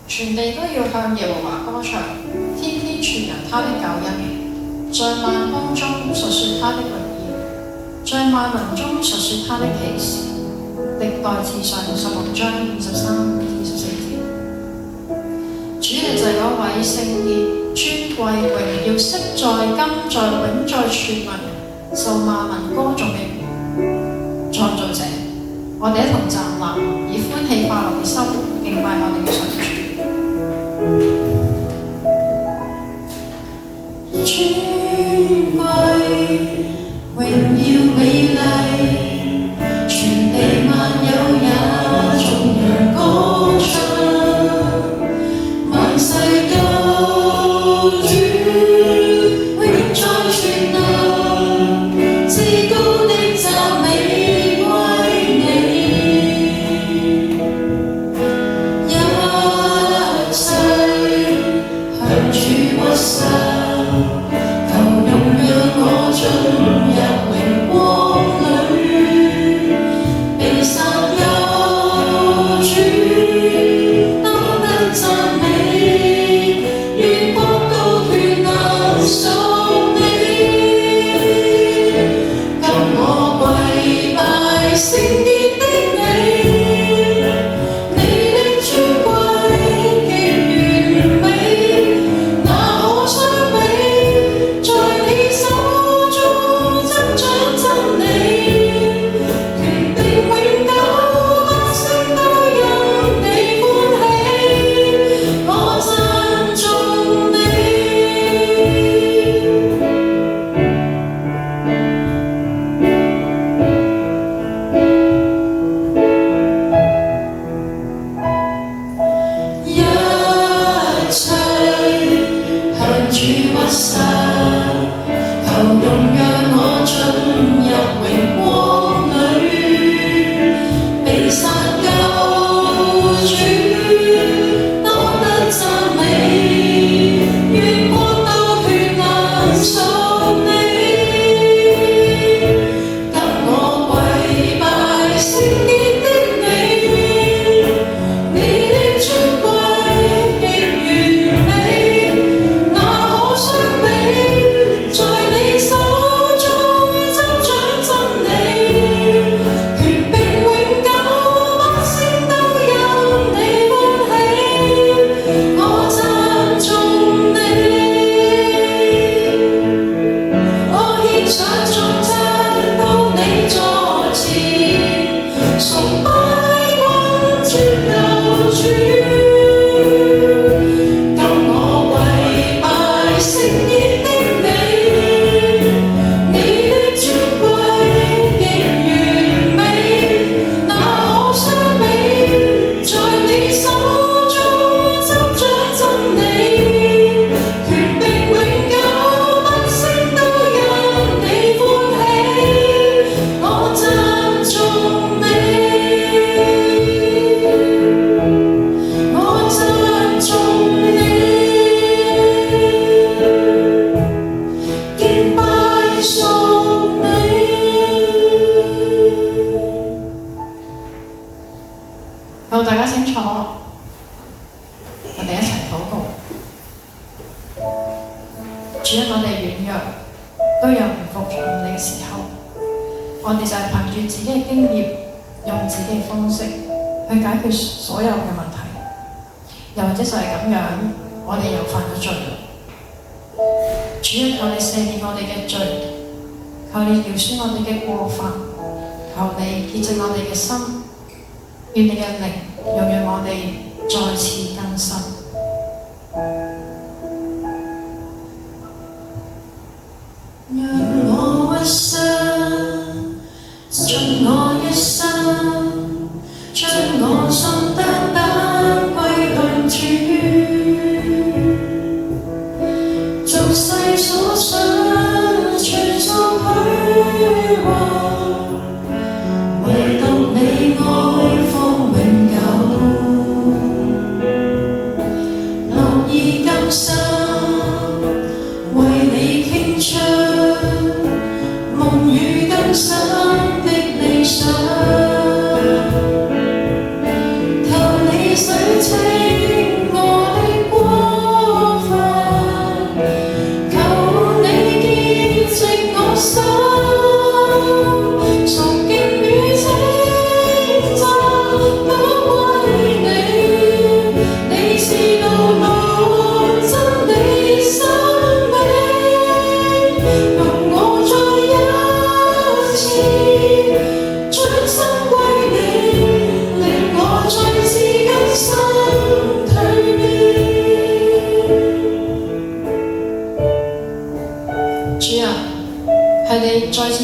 全地都要向耶和華歌唱，天天傳揚他的救恩，在萬邦中述說他的榮耀，在萬民中述說他的奇事。歷代志上16章23、24節。主你就係嗰位聖潔、尊貴、榮耀昔在、今在、永在、全民受萬民歌頌嘅創造者。我哋一同站立，以歡喜快樂嘅心敬拜我哋嘅上主。尊貴、榮耀、美麗，全地萬有也頌揚歌唱，萬世救主永在全能，至高的讚美歸你，一切向主屈膝，求容讓我進入榮光裏，被殺救主當得讚美，願國度權能屬你，給我跪拜聖潔的你，你的尊貴極完美，哪可相比？在你手中執掌真理，權柄永久，百姓都因你歡喜，我讚頌你。一切向主屈膝，求容讓我進入榮光裏，被殺救主當得讚美，願國度權能屬你，給我跪拜聖潔的你，你的尊貴極完美，哪可相比？在你手中執掌真理，權柄永久，百姓都因你歡喜，我讚頌你。我獻上頌讚到你座前，崇拜君尊救主，給我跪拜聖潔的你，你的尊貴極完美，哪可相比？在你手中執掌真理，權柄永久，百姓都因你歡喜，我讚頌你，我讚頌你，敬拜屬你。好，大家清楚，我哋一齊禱告。主啊，我哋軟弱，都有唔服從你嘅時候，我哋就係憑住自己嘅經驗，用自己嘅方式去解決所有嘅問題，又或者就係咁樣，我哋又犯咗罪啦。主啊，求你赦免我哋嘅罪，求你饒恕我哋嘅過犯，求你潔淨我哋嘅心，願你嘅靈容讓我哋再次更新。讓我屈膝，盡我一生，將我心單單歸向主，俗世所想全屬虛幻，唯獨你愛方永久。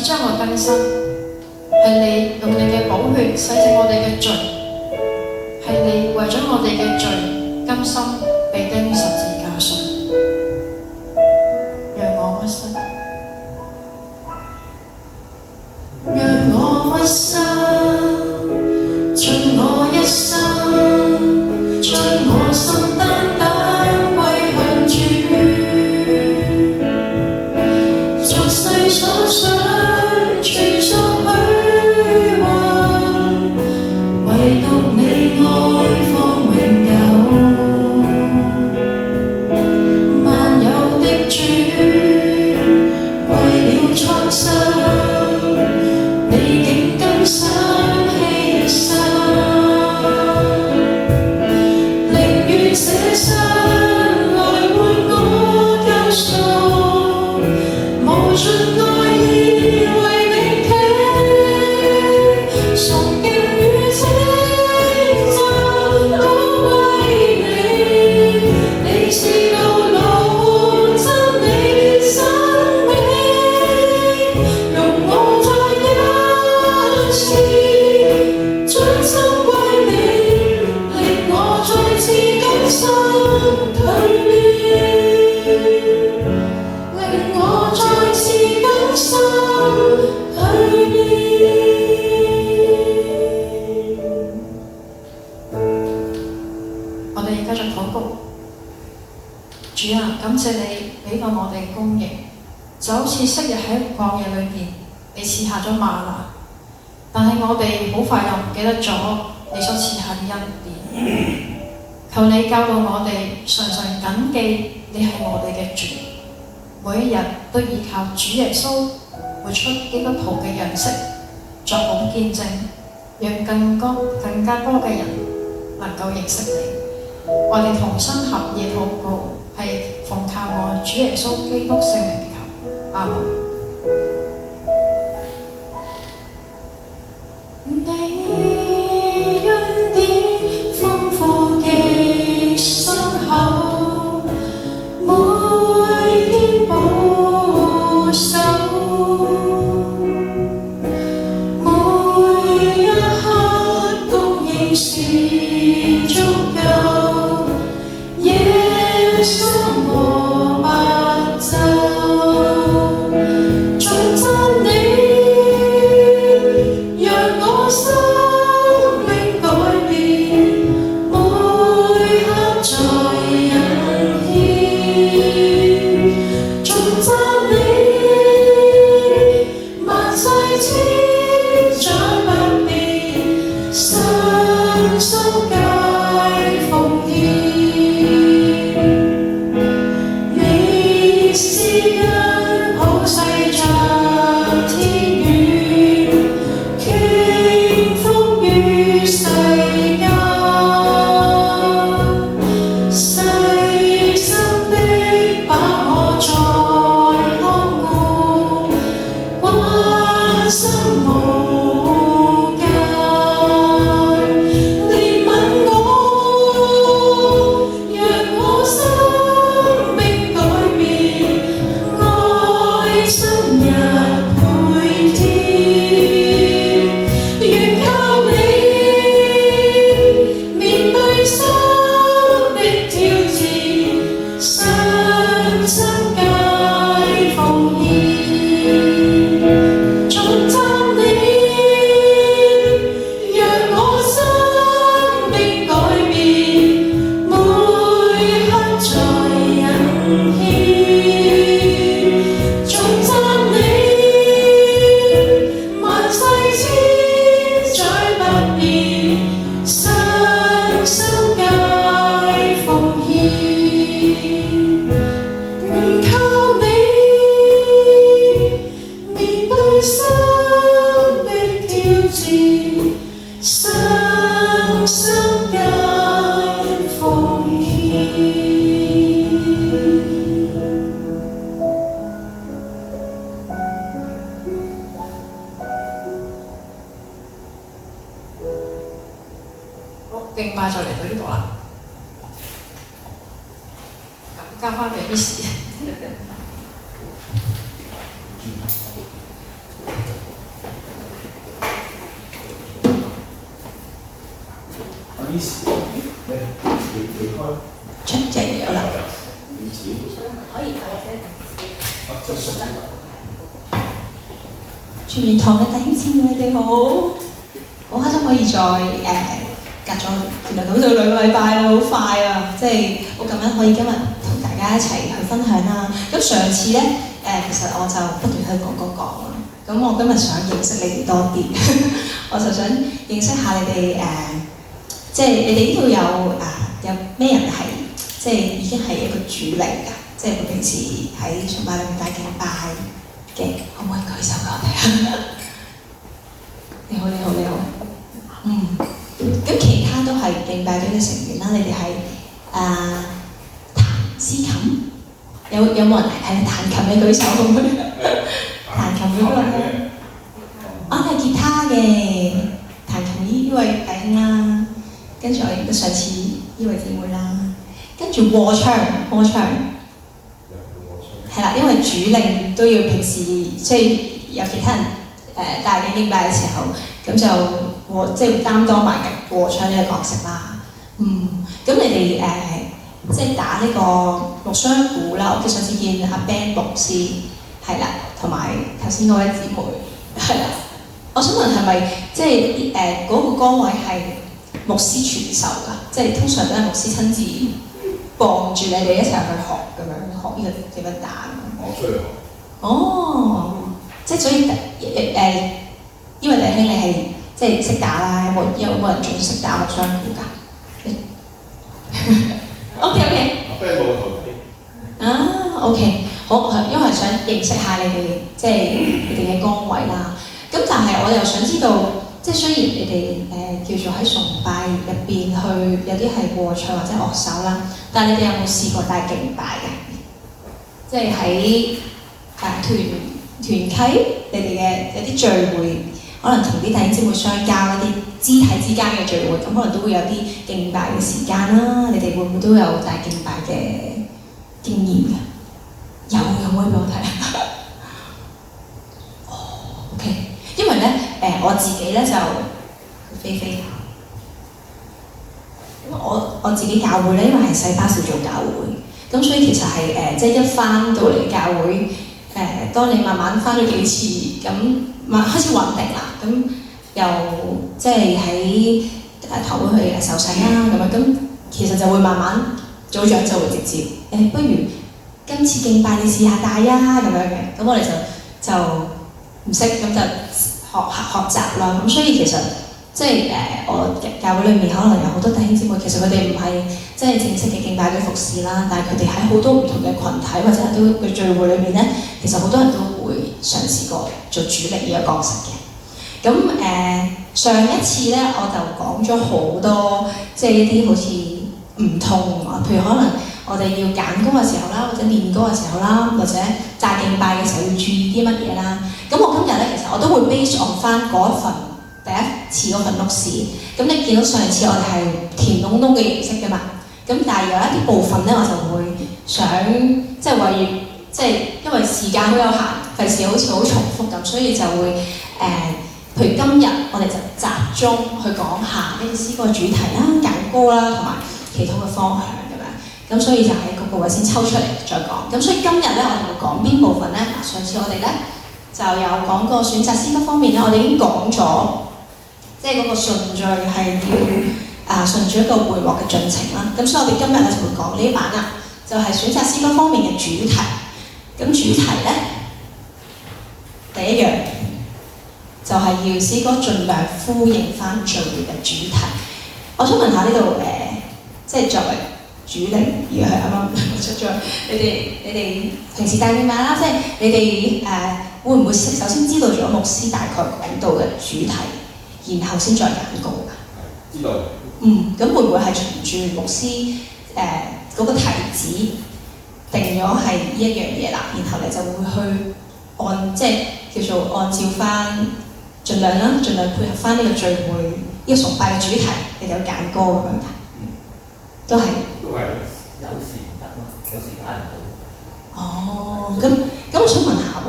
將我更新，係你用你嘅寶血洗淨我哋嘅罪，係你為咗我哋嘅罪甘心被釘於十字架上，讓我屈膝，讓我屈膝，盡我一生，將我心單單歸向主，俗世所想傳述虛幻，唯獨你愛方永久。萬有的主，為了創世，你竟甘心犧牲，寧願捨身來換我救贖，無盡愛意為你傾，崇敬與稱讚都歸你，你是道路真理生命，容我再一次將心歸你，令我再次甘心蛻變，令我再次甘心蛻變。我哋繼續禱告。主啊，感謝你俾到我哋供應，就好似昔日喺曠野裏邊，你賜下咗嗎哪，但係我哋好快又唔記得咗你所賜下嘅恩典。求你教導我哋常常謹記你係我哋嘅主，每一日都依靠主耶穌活出基督徒嘅樣式，作好見證，讓更加多嘅人能夠認識你。我哋同心合意禱告，係奉靠我主耶穌基督聖名求，阿門。你恩典豐富極深厚，每天保守，每一刻供應是足夠，夜深和白晝，盡讚你，讓我生命改變，每刻在人牽，盡讚你，萬世千載不變，身心皆奉獻。你施恩普世像天宇，傾覆於世間，細心的把我再看顧，關心無間，憐憫我，讓我生命改變，愛深日倍添，願靠你面對生的挑戰，身心皆奉獻，盡讚你，讓我生命改變，每刻在人牽，盡讚你，萬世千載不變，身心皆奉獻，願靠你面對生的挑戰，身心皆奉獻。好，敬拜就嚟到呢度啦，咁交翻俾 Miss。時你開出隻嘢啦。可以全面堂嘅弟兄姊妹，你哋好，好開心可以再隔咗原來好似2個禮拜啦，好快啊！即係好感恩可以今日同大家一齊去分享啦。咁上次咧其實我就不斷去講啦。咁我今日想認識你哋多啲，我就想認識下你哋即係你哋呢度有咩人係即係已經係一個主力㗎？即係我平時喺崇拜裏面帶敬拜嘅，可唔可以舉手俾我睇下？你好，你好，你好。咁其他都係敬拜隊嘅成員啦。你哋係彈司琴，有冇人係彈琴？你舉手好唔好？彈琴嗰個咧，係吉他嘅，彈琴呢位弟兄啦，跟住我認得上次呢位姊妹啦，跟住和唱，係啦，因為主領都要平時即係有其他人帶領敬拜嘅時候，咁就即係擔當埋和唱呢個角色啦。咁你哋即係打呢個木箱鼓啦，我上次見阿 Ben 牧師係啦，同埋頭先嗰位姊妹係啦。我想問係咪即係嗰個崗位係牧師傳授㗎？即係通常都係牧師親自幫住你哋一齊去學咁樣，學呢個點樣打。我出去學。哦，即係所以因為弟兄你係即係識打啦，有冇人仲識打木箱鼓㗎？OK。阿 Ben 冇頭盔。OK， 好，因為想認識下你哋即係你哋嘅崗位啦。咁但係我又想知道，即係雖然你哋叫做喺崇拜入邊去有啲係和唱或者樂手啦，但係你哋有冇試過帶敬拜嘅？即係喺團契，你哋嘅有啲聚會，可能同啲弟兄姊妹相交一啲肢體之間嘅聚會，咁可能都會有啲敬拜嘅時間啦。你哋會唔會都有帶敬拜嘅經驗㗎？有可以俾我睇下。OK。因為咧，我自己咧就飛飛，因為我自己教會咧，因為係細巴小組教會，咁所以其實係即係一翻到嚟教會，當你慢慢翻咗幾次，咁開始穩定啦，咁又即係喺堂會去受洗啦，咁樣咁其實就會慢慢組長就會直接不如今次敬拜你試下帶啊咁樣嘅，咁我哋就唔識咁就學習啦，咁所以其實即係我教會裏面可能有好多弟兄姊妹，其實佢哋唔係即係正式嘅敬拜嘅服侍啦，但係佢哋喺好多唔同嘅群體或者係都嘅聚會裏面咧，其實好多人都會嘗試過做主力呢個角色嘅。咁上一次咧我就講咗好多即係一啲好似唔同啊，譬如可能我哋要揀歌嘅時候啦，或者練歌嘅時候啦，或者帶敬拜嘅時候要注意啲乜嘢啦。咁我今日咧其實我都會 base on 翻嗰一份第一次嗰份錄事。咁你見到上次我哋係填窿窿嘅形式㗎嘛？咁但係有一啲部分咧，我就會想即係為即係因為時間好有限，費事好似好重複咁，所以就會譬如今日我哋就集中去講下呢個詩歌主題啦、揀歌啦，同埋祈禱嘅方向咁樣。咁所以就喺嗰個位先抽出嚟再講。咁所以今日咧，我哋會講邊部分咧？嗱，上次我哋咧就有講過選擇詩歌方面咧，我哋已經講咗，即係嗰個順序係要順住一個會幕嘅進程啦。咁所以我哋今日咧就會講呢一版啦，就係選擇詩歌方面嘅主題。咁主題咧，第一樣就係要詩歌盡量呼應翻聚會嘅主題。我想問下呢度即係作為主領，而係啱啱出咗，你哋平時帶敬拜啦，即係你哋會唔會首先知道咗牧師大概講到嘅主題，然後先再揀歌㗎？知道。咁會唔會係循住牧師嗰個題子定咗係呢一樣嘢啦，然後你就會去即係叫做按照翻，盡量配合翻呢個聚會呢個崇拜嘅主題，你就揀歌咁樣㗎？都係。有時唔得咯，有時揀唔到。哦，咁我想問下喎，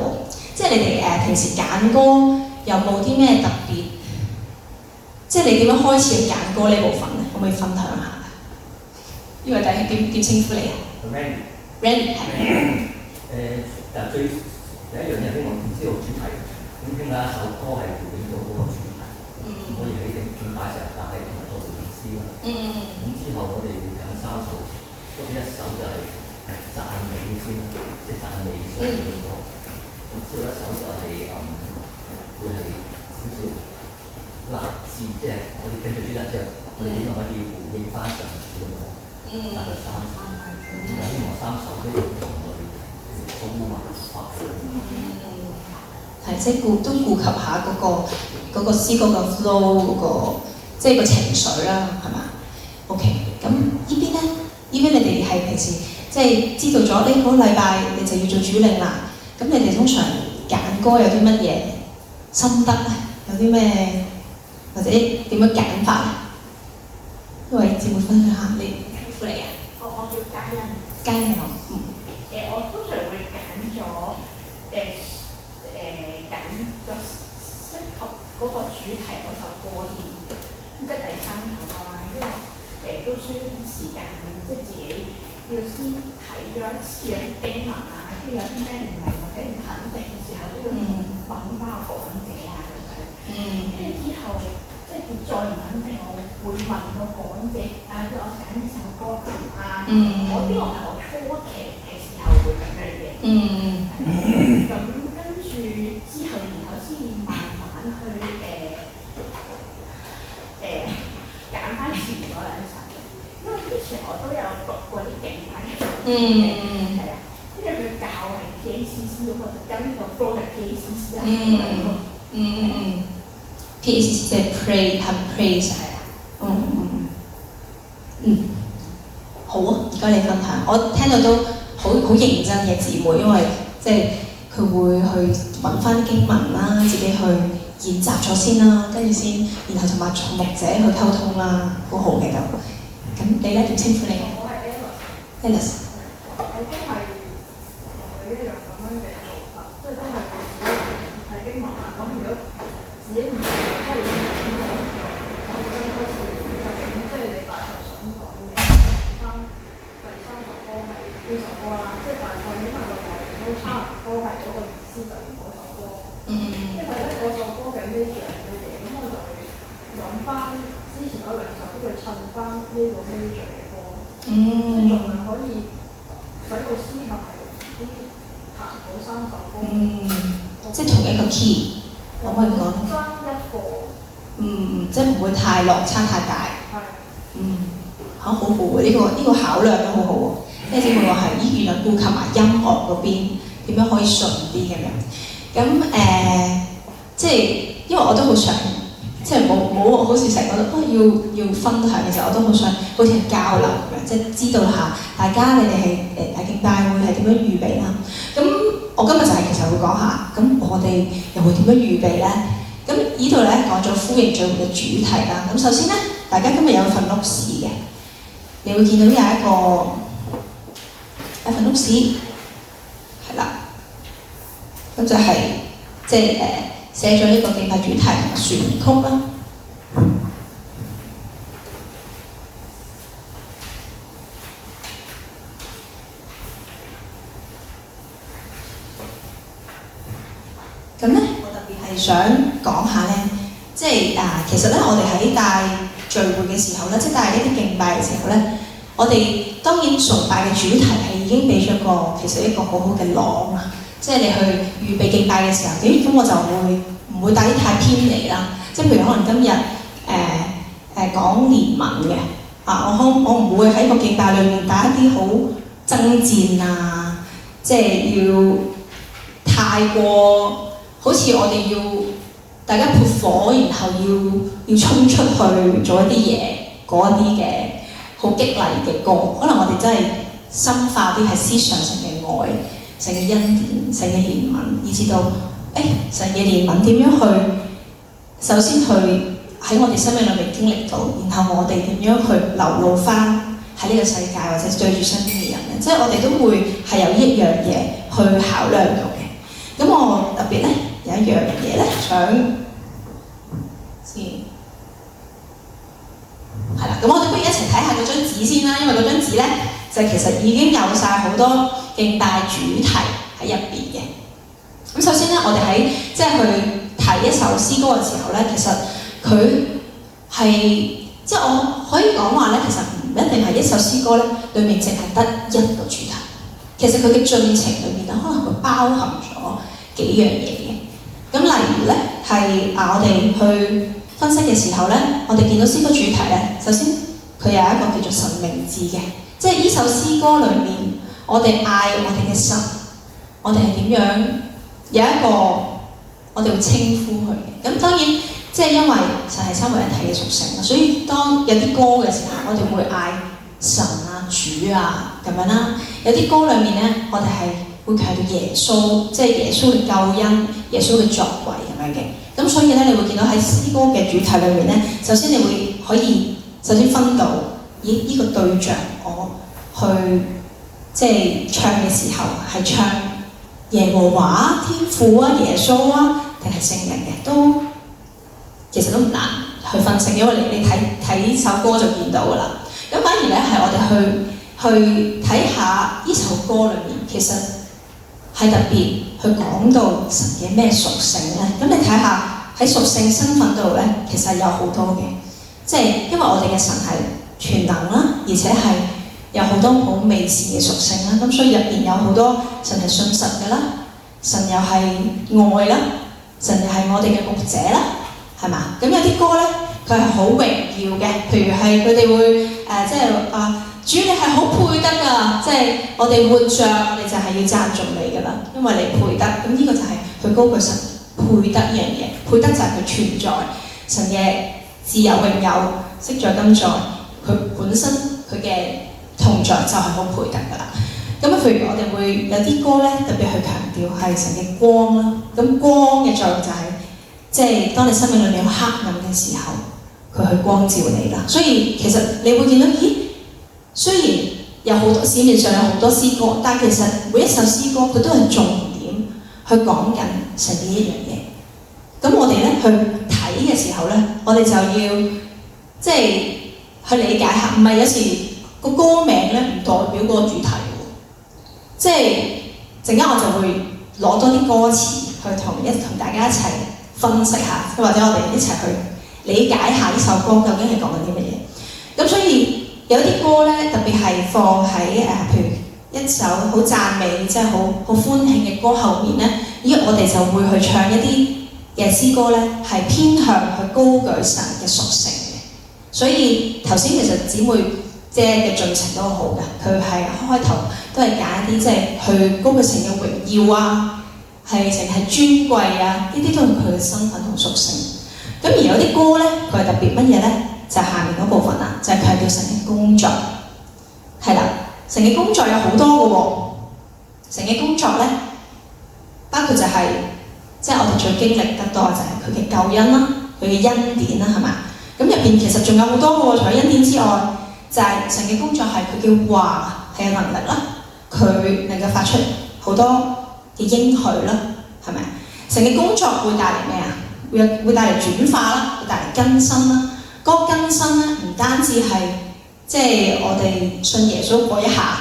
即係你哋平時揀歌有冇啲咩特別？即係你點樣開始去揀歌呢部分咧？可唔可以分享下？呢位弟兄點稱呼你啊 Randy， ？Randy 係。但最第一樣嘢俾我唔知道主題，咁點解一首歌係回應到嗰個主題？可以喺敬拜時候帶同埋個意思啦。咁之後我哋會揀3首，咁一首就係讚美先啦，即係讚美上嘅歌。咁之後一首就係會係少少立志，即係我哋跟住主題之後，我哋點樣可以回應翻上主嘅歌？大概3首，咁希望3首都要同我哋好文化。係，即係都顧及下嗰個詩歌個 flow 嗰個，即係個情緒啦，係嘛 ？OK， 咁呢邊咧，呢邊你哋係平時即係知道咗呢個禮拜你就要做主領啦。咁你哋通常揀歌有啲乜嘢心得咧？有啲咩或者點樣揀法咧？因為姊妹分享下，你呼嚟啊？我叫嘉欣。嘉欣我通常會揀咗適合嗰個主題嗰首歌先，即係第3首歌啦。因為都需要啲時間，即係自己要先睇咗一次有啲經文啊，跟住有啲咩唔明或者唔肯定嘅時候，都要揾翻個講者啊咁樣。跟住之後，即係再唔肯定，我會問個講者啊，即係我揀呢首歌啱唔啱？我呢個係我初期嘅時候會咁樣嘅。咁跟住之後，然後先慢慢去揀翻前嗰2首，因為之前我都有讀過啲敬拜嘅，係啊，跟住佢教係 PACC 咁，我就跟個 flow 係 PACC 啊。PACC 即係 pray 係 praise 係啊。好啊，而家你分享，我聽到都好認真嘅姊妹，因為即係佢會去揾翻啲經文啦，自己去研習咗先啦，跟住先，然後同埋牧者去溝通啦，好好嘅咁。咁你咧點稱呼你？我係 Alice。我都係同佢一樣咁樣嘅做法，即係都係睇經文啊。咁如果自己唔係真係點講，我覺得開始究竟即係你大概想講嘅第3首歌係呢首歌啦，即係大概因為個內容都差唔多係嗰個意思就係嗰首歌。因為咧嗰首歌嘅 major 嘅嘢，咁我就會揾翻之前嗰2首都會襯翻呢個 major 嘅歌，即係盡量可以使到思考係啲彈到3首歌。即係同一個 key，可唔可以講？爭一個。即係唔會太落差太大。係。好好喎，呢個考量都好好喎。即係姊妹話係，原來顧及埋音樂嗰邊點樣可以順啲咁樣。咁即係因為我都好想，即係冇好似成日覺得要分享嘅時候，我都好想好似交流咁樣，即係知道下大家你哋係大敬拜會係點樣預備啦。咁我今日就係其實會講下，咁我哋又會點樣預備咧？咁呢度咧講咗呼應聚會嘅主題啦。咁首先咧，大家今日有份 notes 嘅，你會見到有一份 notes 係啦，咁就係即係寫咗呢個敬拜主題同埋旋曲啦。咁咧，我特別係想講下咧，即係其實咧，我哋喺帶聚會嘅時候咧，即係帶呢啲敬拜嘅時候咧，我哋當然崇拜嘅主題係已經俾咗其實一個好好嘅廊啊，即係你去預備敬拜嘅時候，咁我就唔會帶啲太偏離啦。即係譬如可能今日講憐憫嘅我唔會喺個敬拜裏面帶一啲好爭戰啊，即係要太過。好似我哋要大家撥火，然後要衝出去做一啲嘢，嗰一啲嘅好激勵嘅歌，可能我哋真係深化啲係思想性嘅愛、性嘅恩典、性嘅憐憫，以至到神嘅憐憫點樣去，首先去喺我哋生命裏面經歷到，然後我哋點樣去流露翻喺呢個世界或者對住身邊嘅人咧，即係我哋都會係有一樣嘢去考量到嘅。咁我特別咧有一樣嘢咧想先係啦，啦。咁我哋不如一齊睇下嗰張紙先啦，因為嗰張紙咧就其實已經有晒好多敬拜主題喺入邊嘅。咁首先咧，我哋喺即係去睇一首詩歌嘅時候咧，其實佢係即係我可以講話咧，其實唔一定係一首詩歌咧，裡面淨係得一個主題。其實佢嘅進程裏面咧，可能會包含咗幾樣嘢嘅。咁例如咧，係我哋去分析嘅時候咧，我哋見到詩歌主題咧，首先佢有一個叫做神名字嘅，即係呢首詩歌裏面，我哋嗌我哋嘅神，我哋係點樣有一個我哋會稱呼佢嘅。咁當然即係因為神係三位一體嘅屬性，所以當有啲歌嘅時候，我哋會嗌神啊、主啊咁樣啦。有啲歌裏面咧，我哋係會強調耶穌，即係耶穌嘅救恩、耶穌嘅作為咁樣嘅。咁所以咧，你會見到喺詩歌嘅主題裏面咧，首先你會可以首先分到，咦呢個對象我去即係唱嘅時候係唱耶和華天父啊、耶穌啊，定係聖人嘅，都其實都唔難去分析，因為你睇首歌就見到㗎啦。咁反而咧係我哋去睇下呢首歌裏面，其實係特別去講到神嘅咩屬性咧。咁你睇下喺屬性身份度咧，其實有好多嘅，即係因為我哋嘅神係全能啦，而且係有好多好美善嘅屬性啦。咁所以入邊有好多神係信實嘅啦，神又係愛啦，神又係我哋嘅牧者啦，係嘛？咁有啲歌咧，佢係好榮耀嘅，譬如係佢哋會即係主你係好配得㗎，即係我哋活着，我哋就係要讚頌你㗎啦，因為你配得。咁呢個就係佢高舉神配得呢樣嘢，配得就係佢存在，神嘅自有永有，昔在今在，佢本身佢嘅同在就係好配得㗎啦。咁譬如我哋會有啲歌咧，特別去強調係神嘅光啦。咁光嘅作用就係即係當你生命裏面有黑暗嘅時候，佢去光照你啦。所以其實你會見到，咦？雖然有好多市面上有好多詩歌，但係其實每一首詩歌佢都係重點去講緊神嘅一樣嘢。咁我哋咧去睇嘅時候咧，我哋就要即係去理解下，唔係有時個歌名咧唔代表個主題喎。即係陣間我就會攞多啲歌詞去同大家一齊分析下，或者我哋一齊去理解下呢首歌究竟係講緊啲乜嘢。咁所以有啲歌咧，特別係放喺譬如一首好讚美，即係好歡慶嘅歌後面咧，我哋就會去唱一啲嘅詩歌咧，係偏向去高舉神嘅屬性嘅。所以頭先其實姊妹姐嘅進程都好嘅，佢係開頭都係揀一啲即係去高舉神嘅榮耀啊，係淨係尊貴啊，呢啲都係佢嘅身份同屬性。咁而有啲歌咧，佢係特別乜嘢咧？就係下面嗰部分啦，就係強調神嘅工作，係啦，神嘅工作有好多嘅喎。神嘅工作咧，包括就係即係我哋最經歷得多就係佢嘅救恩啦，佢嘅恩典啦，係嘛？咁入邊其實仲有好多嘅喎，除咗恩典之外，就係神嘅工作係佢嘅話係有能力啦，佢能夠發出好多嘅應許啦，係咪？神嘅工作會帶嚟咩啊？會帶嚟轉化啦，會帶嚟更新啦。嗰個更新咧，唔單止係即係我哋信耶穌嗰一下，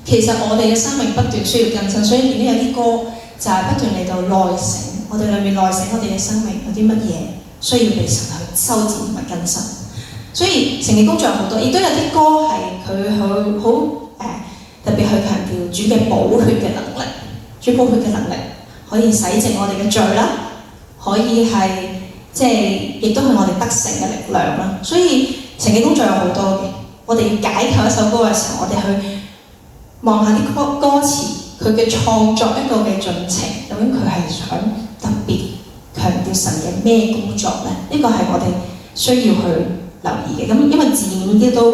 其實我哋嘅生命不斷需要更新，所以見到有啲歌就係不斷嚟到內省，我哋裏面內省我哋嘅生命有啲乜嘢需要被神去修剪同埋更新。所以神嘅工作有好多，亦都有啲歌係佢好特別去強調主嘅寶血嘅能力，主寶血嘅能力可以洗淨我哋嘅罪啦，可以係即係亦都係我哋得勝嘅力量啦。所以神嘅工作有好多嘅，我哋要解構一首歌嘅時候，我哋去望下啲歌詞，佢嘅創作一個嘅進程，究竟佢係想特別強調神嘅咩工作咧？呢個係我哋需要去留意嘅。咁因為字面啲都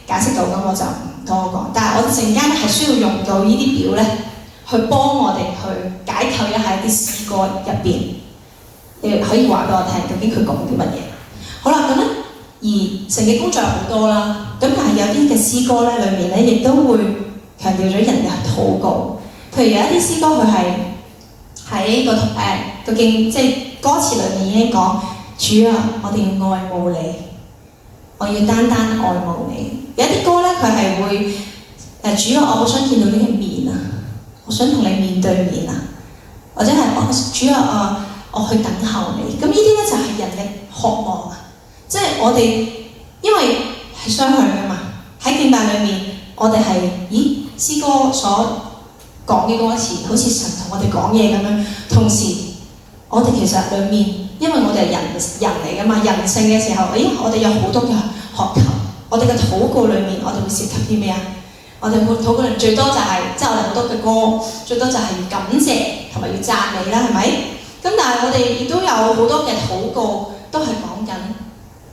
解釋到，咁我就唔多講。但係我哋陣間係需要用到呢啲表咧，去幫我哋去解構一下一啲詩歌入邊，你可以話俾我聽，究竟佢講啲乜嘢？好啦，咁咧而神嘅工作有好多啦，咁但係有啲嘅詩歌咧，裏面咧亦都會強調咗人嘅禱告。譬如有一啲詩歌佢係喺即係歌詞裏面已經講主啊，我哋要愛慕你，我要單單愛慕你。有一啲歌咧，佢係會主啊，我好想見到你嘅面啊，我想同你面對面啊，或者係主啊，我去等候你。咁呢啲咧就係人嘅渴望啊，即係我哋因為係雙向㗎嘛，喺敬拜裏面，我哋係詩歌所講嘅歌詞，好似神同我哋講嘢咁樣。同時，我哋其實裏面，因為我哋係人嚟㗎嘛，人性嘅時候，我哋有好多嘅渴求。我哋嘅禱告裏面，我哋會涉及啲咩啊？我哋禱告裏面最多就係、即係我哋好多嘅歌，最多就係要感謝同埋要讚美啦，係咪？咁但係我哋亦都有好多嘅禱告，都係講緊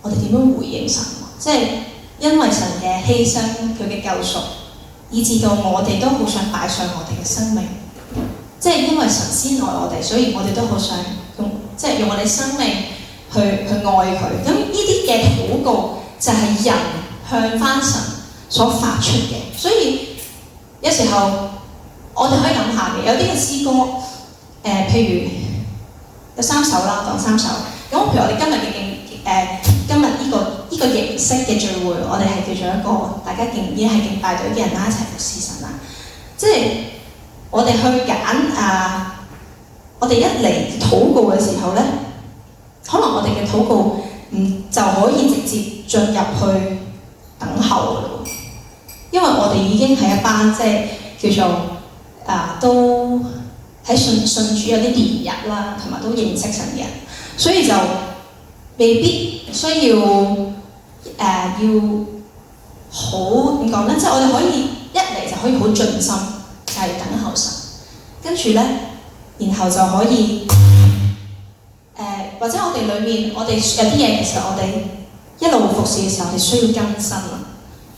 我哋點樣回應神，即係因為神嘅犧牲，佢嘅救贖，以致到我哋都好想擺上我哋嘅生命。即係因為神先愛我哋，所以我哋都好想用我哋生命去愛佢。咁呢啲嘅禱告就係人向翻神所發出嘅。所以有時候我哋可以諗下嘅，有啲嘅詩歌，譬如有3首啦，當3首。咁譬如我哋今日嘅今日呢個形式嘅聚會，我哋係叫做一個大家已經係敬拜隊嘅人啦，一齊服侍神啦。即係我哋去揀我哋一嚟禱告嘅時候咧，可能我哋嘅禱告就可以直接進入去等候咯，因為我哋已經係一班即係叫做都喺信主有啲年日啦，同埋都認識神嘅人，所以就未必需要要好點講咧，即係我哋可以一嚟就可以好盡心，就係等候神，跟住咧，然後就可以或者我哋裏面，我哋有啲嘢其實我哋一路服侍嘅時候，我哋需要更新啦，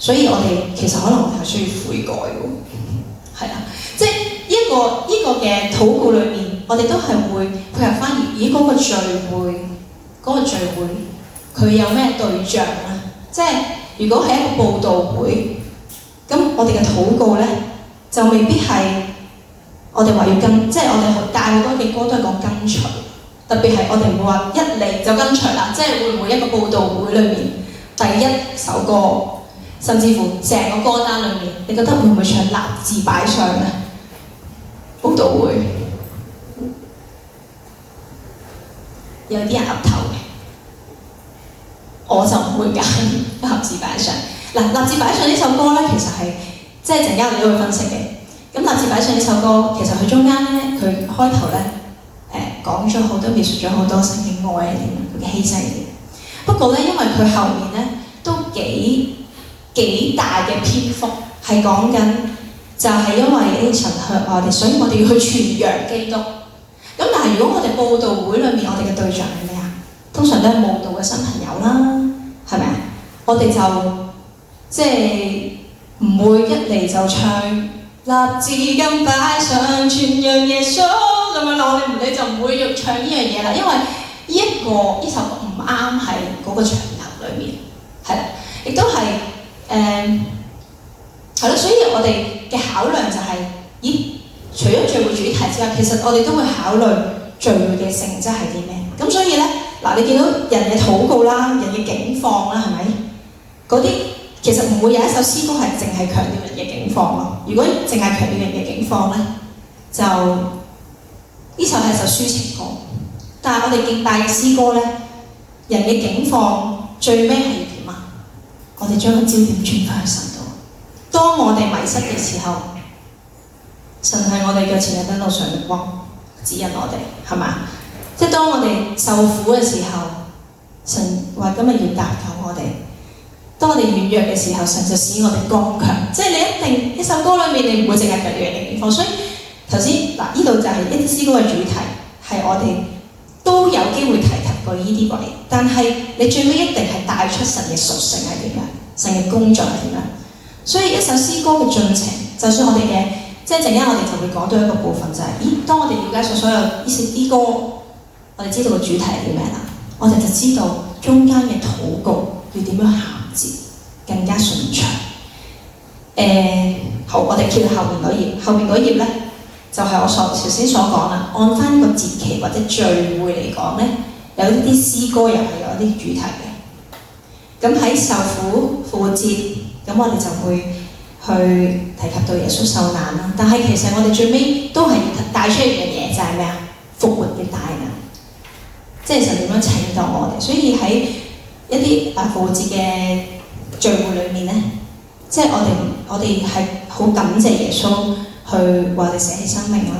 所以我哋其實可能係需要悔改喎，係啊，即係呢個嘅禱告裏面，我哋都係會配合翻嗰個聚會，佢有咩對象咧？即係如果係一個佈道會，咁我哋嘅禱告咧就未必係我哋話要跟，即係我哋帶好多嘅歌都係講跟隨。特別係我哋唔會話一嚟就跟隨啦，即係會唔會一個佈道會裏面第一首歌，甚至乎成個歌單裏面，你覺得會唔會唱立志擺上咧？佈道會有啲人岌頭嘅，我就唔會揀立志擺上。嗱，立志擺上呢首歌咧，其實係即係陣間我哋都會分析嘅。咁立志擺上呢首歌，其實佢中間咧，佢開頭咧。講咗好多，描述咗好多神嘅愛係點樣，佢嘅犧牲係點。不過咧，因為佢後面咧都幾大嘅篇幅係講緊，就係因為神向我哋，所以我哋要去傳揚基督。咁但係如果我哋佈道會裏面，我哋嘅對象係咩啊？通常都係慕道嘅新朋友啦，係咪啊？我哋就即係唔會一嚟就唱立志今擺上傳揚耶穌。咁樣啦，你就唔會要唱呢樣嘢啦，因為呢首歌唔啱喺嗰個場合裏面，係啦，亦都係係咯，所以我哋嘅考量就係、除咗聚會主題之外，其實我哋都會考慮聚會嘅性質係啲咩。咁所以咧，嗱，你見到人嘅禱告啦，人嘅境況啦，係咪？嗰啲其實唔會有一首詩歌係淨係強調人嘅境況咯。如果淨係強調人嘅境況咧，就呢首係首抒情歌，但係我哋敬拜嘅詩歌咧，人嘅境況最尾係要點啊？我哋將個焦點轉翻去神度。當我哋迷失嘅時候，神係我哋嘅前日燈路上嘅光，指引我哋，係嘛？即係當我哋受苦嘅時候，神話今日要搭救我哋；當我哋軟弱嘅時候，神就使我哋剛強。即係你一定一首歌裏面，你唔會淨係強調人嘅境況，所以。頭先嗱，呢度就係一啲詩歌嘅主題，係我哋都有機會提及過呢啲位，但係你最尾一定係帶出神嘅屬性係點樣，神嘅工作係點樣。所以一首詩歌嘅進程，就算我哋嘅即係陣間我哋就會講到一個部分，就係當我哋了解咗所有呢啲歌，我哋知道個主題係啲咩啦，我哋就知道中間嘅禱告要點樣銜接，更加順暢。好，我哋跳到後面嗰頁，後面嗰頁咧。就係我頭先所講啦，按翻個節期或者聚會嚟講咧，有啲詩歌又係有啲主題嘅。咁喺受苦復活節，咁我哋就會去提及到耶穌受難啦。但係其實我哋最尾都係帶出一樣嘢，就係咩啊？復活嘅大能，即係神點樣拯救我哋。所以喺一啲復活節嘅聚會裏面咧，即係我哋係好感謝耶穌去為我哋捨棄生命啦，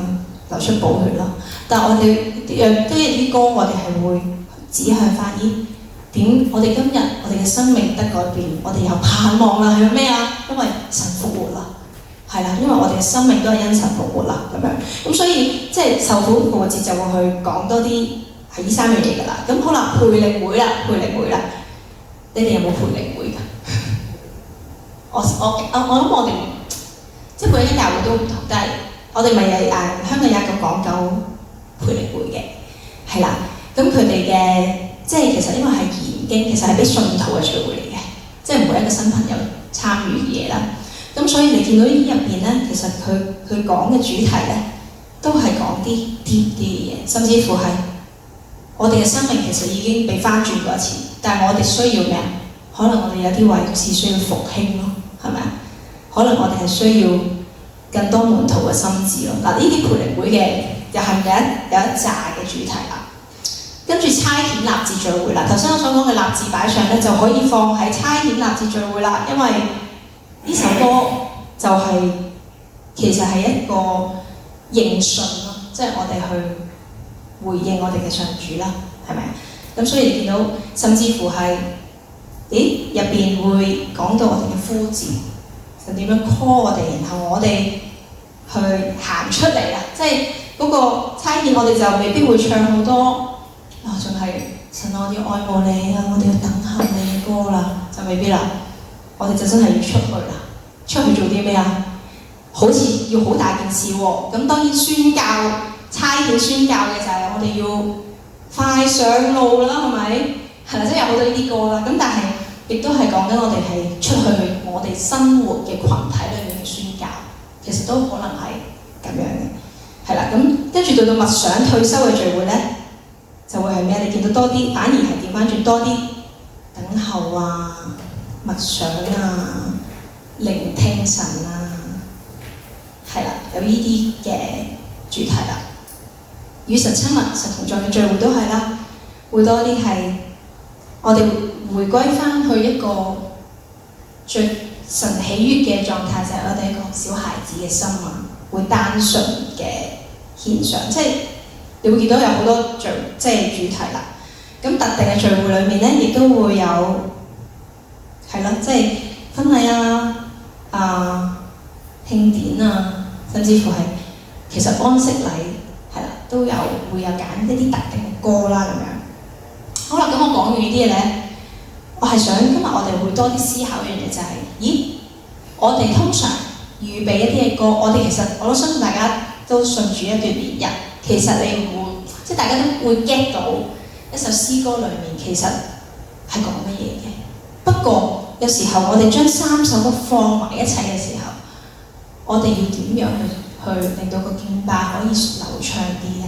流出寶血啦。但係我哋都有啲歌，我哋係會指向翻點我哋今日我哋嘅生命得改變，我哋有盼望啦，係咩啊？因為神復活啦，係啦，因為我哋嘅生命都係因神復活啦咁樣。咁所以即係受苦復活節就會去講多啲係呢三樣嘢㗎啦。咁好啦，培靈會啦，你哋有冇培靈會㗎？我諗我哋即係每一間教會都唔同，但係我哋咪有香港有一個港九培靈會嘅，係啦。咁佢哋嘅即係其實因為係研經，其實係俾信徒嘅聚會嚟嘅，即係每一個新朋友參與嘅嘢啦。咁所以你見到呢入邊咧，其實佢講嘅主題咧，都係講啲 deep 啲嘅嘢，甚至乎係我哋嘅生命其實已經被翻轉過一次，但係我哋需要咩啊？可能我哋有啲位是需要復興咯，係咪啊？可能我哋係需要更多門徒嘅心志咯。嗱，呢啲培靈會嘅又係有一紮嘅主題啦。跟住差遣立志聚會啦，頭先我所講嘅立志擺上咧，就可以放喺差遣立志聚會啦，因為呢首歌就其實係一個認信咯，即係我哋去回應我哋嘅上主啦，係咪啊？咁所以你見到甚至乎係入邊會講到我哋嘅呼召，就點樣 call 我哋，然後我哋去行出嚟啊！即係嗰個差遣，我哋就未必會唱好多。仲係神，我要愛慕你啊！我哋要等候你嘅歌啦，就未必啦。我哋就真係要出去啦，出去做啲咩啊？好似要好大件事喎。咁當然宣教差遣宣教嘅就係我哋要快上路啦，係咪？係啦，即係有好多呢啲歌啦。咁但係亦都係講緊我哋係出去我哋生活嘅群體裏面嘅宣教，其實都可能係咁樣嘅。係啦，咁跟住到默想退休嘅聚會咧。就會係咩？你見到多啲，反而係調翻轉多啲等候啊、默想啊、聆聽神啊，係啦，有呢啲嘅主題啦。與神親密、神同在嘅聚會都係啦，會多啲係我哋回歸翻去一個最神喜悅嘅狀態，就係我哋一個小孩子嘅心啊，會單純嘅獻上，即係。你會見到有好多即係主題啦。咁特定嘅聚會裏面咧，亦都會有係啦，即係婚禮啊、慶典啊，甚至乎係其實安息禮係啦，都有會有揀一啲特定嘅歌啦咁樣。好啦，咁我講完呢啲嘢咧，我係想今日我哋會多啲思考一樣嘢，就係咦，我哋通常預備一啲嘅歌，我哋其實我都相信大家都順住一段年日。其實你會即係大家都會 get 到一首詩歌裏面其實係講乜嘢嘅。不過有時候我哋將三首歌放埋一齊嘅時候，我哋要點樣去令到個敬拜可以流暢啲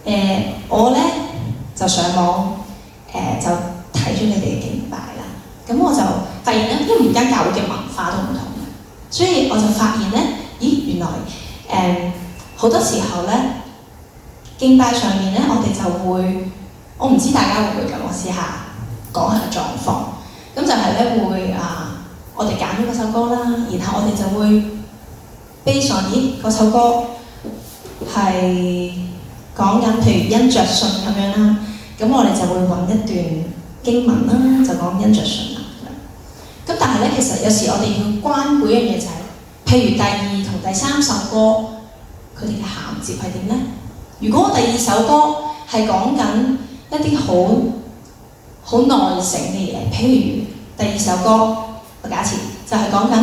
咧？我咧就上網就睇咗你哋嘅敬拜啦。咁我就發現咧，因為每間教會嘅文化都唔同嘅，所以我就發現咧，咦，原來好多時候咧。敬拜上面咧，我哋就會，我唔知大家會唔會咁，我試下講下狀況。咁就係咧會我哋揀咗嗰首歌啦，然後我哋就會 base on 嗰首歌係講緊，譬如因着信咁樣啦。咁我哋就會揾一段經文啦，就講因着信啦。咁但係咧，其實有時我哋要關顧一樣嘢就係，譬如第二同第三首歌，佢哋嘅銜接係點咧？如果我第二首歌係講緊一啲好內省嘅嘢，譬如第二首歌，我假設就係講緊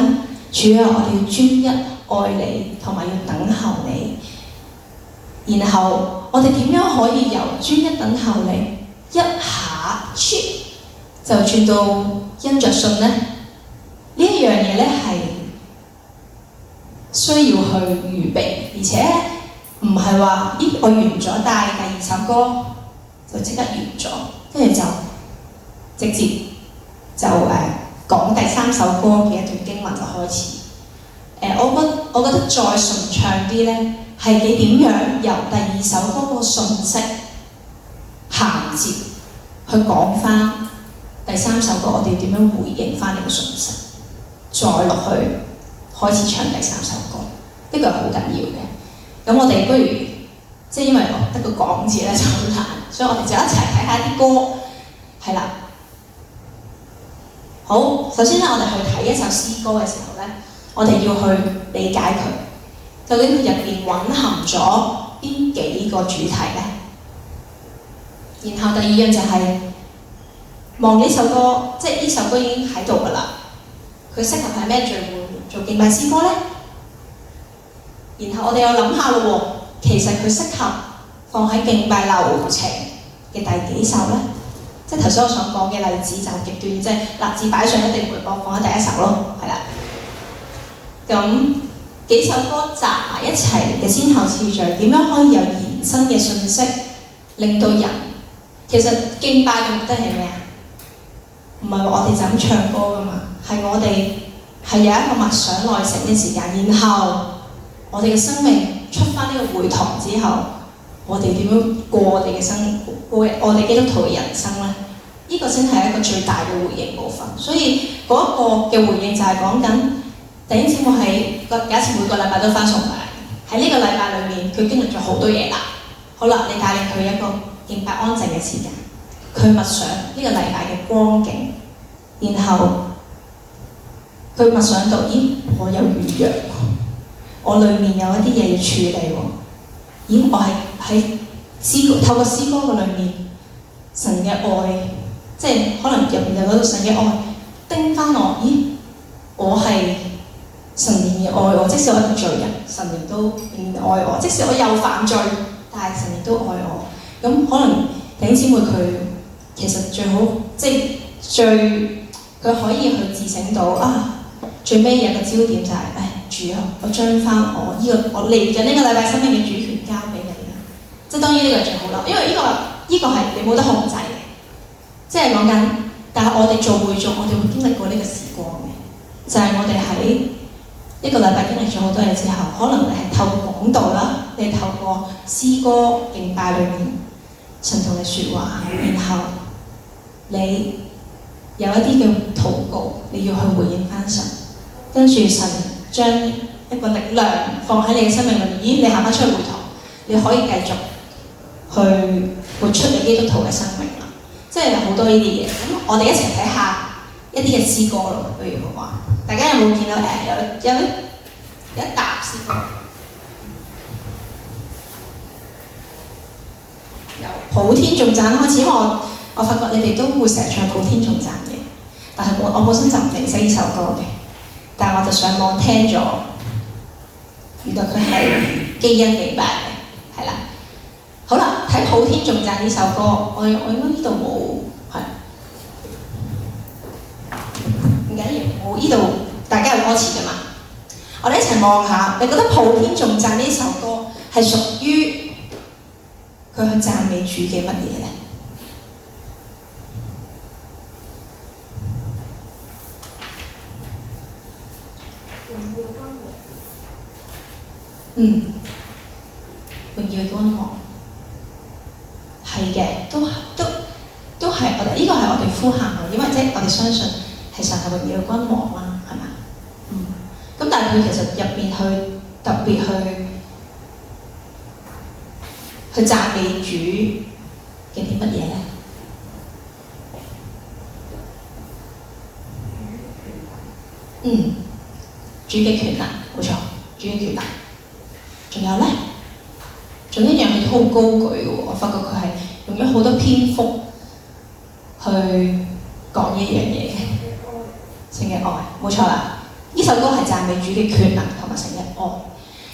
主啊，我哋要專一愛你，同埋要等候你。然後我哋點樣可以由專一等候你一下 shift 就轉到因着信呢？呢一樣嘢咧係需要去預備，而且唔係話咦我完咗，但係第二首歌就即刻完咗，跟住就直接就講第3首歌嘅一段經文就開始。我覺得再順暢啲咧，係你點樣由第2首歌嗰個信息銜接去講翻第3首歌，我哋點樣回應翻呢個信息，再落去開始唱第3首歌，呢個係好緊要嘅。咁我哋不如即係因為我得個講字咧就好難，所以我哋就一齊睇下啲歌，係啦。好，首先咧，我哋去睇一首詩歌嘅時候咧，我哋要去理解佢，究竟佢入邊蘊含咗邊幾個主題咧？然後第2樣就係望呢首歌，即係呢首歌已經喺度㗎啦，佢適合喺咩聚會做敬拜詩歌咧？然後我哋又諗下咯喎，其實佢適合放喺敬拜流程嘅第幾首咧？即係頭先我想講嘅例子就係極端，即係立志擺上一定會播放喺第1首咯，係啦。咁幾首歌集埋一齊嘅先後次序，點樣可以有延伸嘅信息，令到人其實敬拜嘅目的係咩啊？唔係話我哋就咁唱歌噶嘛，係我哋係有一個默想內省嘅時間，然後我哋嘅生命出翻呢個會堂之後，我哋點樣過我哋嘅過我哋基督徒嘅人生咧？呢個先係一個最大嘅回應部分。所以嗰一個嘅回應就係講緊弟兄姊妹喺假設每個禮拜都翻崇拜，喺呢個禮拜裏面佢經歷咗好多嘢啦。好啦，你帶領佢一個敬拜安靜嘅時間，佢默想呢個禮拜嘅光景，然後佢默想到，咦，我有軟弱，我裏面有一啲嘢要處理喎。咦，我係喺透過詩歌嘅裏面，神嘅愛，即係可能入邊有嗰度神嘅愛，叮翻我，咦，我係神仍然愛我，即使我係個罪人，神亦都仍然愛我，即使我又犯罪，但係神亦都愛我。咁可能弟兄姊妹佢其實最好，即係佢可以去自省到啊，最尾有個焦點就係、主啊，我將翻我嚟緊呢個禮拜生命嘅主權交俾你啦。即係當然呢個係最好啦，因為呢個係你冇得控制嘅，即係講緊。但係我哋做會眾，我哋會經歷過呢個時光嘅，就係、我哋喺一個禮拜經歷咗好多嘢之後，可能你係透過講道啦，你係透過詩歌敬拜裏面神同你説話，然後你有一啲嘅禱告，你要去回應翻神，跟住神將一個力量放喺你嘅生命裏面，咦，你行翻出去會堂，你可以繼續去活出你基督徒嘅生命啦。即係有好多呢啲嘢，咁我哋一齊睇下一啲嘅詩歌咯，不如好話，大家有冇見到有一沓詩歌？由普天頌讚開始，因為我發覺你哋都會成日唱普天頌讚嘅，但係我本身就唔認識呢首歌嘅，但係我就上網聽咗，原來佢係基恩敬拜嘅，係啦。好啦，睇普天頌讚呢首歌，我應該呢度冇，係唔緊要，我呢度大家有歌詞㗎嘛。我哋一齊望下，你覺得普天頌讚呢首歌係屬於佢去讚美主嘅乜嘢咧？榮耀君王。係嘅，都係我哋呢個係我哋呼喊嘅，因為即係我哋相信係神係榮耀君王啦，係咪？咁但係佢其實入邊去特別去讚美主嘅啲乜嘢咧？主嘅權能，冇錯，主嘅權能。仲有咧？仲一樣嘢都好高舉嘅喎，我發覺佢係用咗好多篇幅去講呢一樣嘢嘅。神嘅愛，冇錯啦。呢首歌係讚美主嘅權能同埋神嘅愛。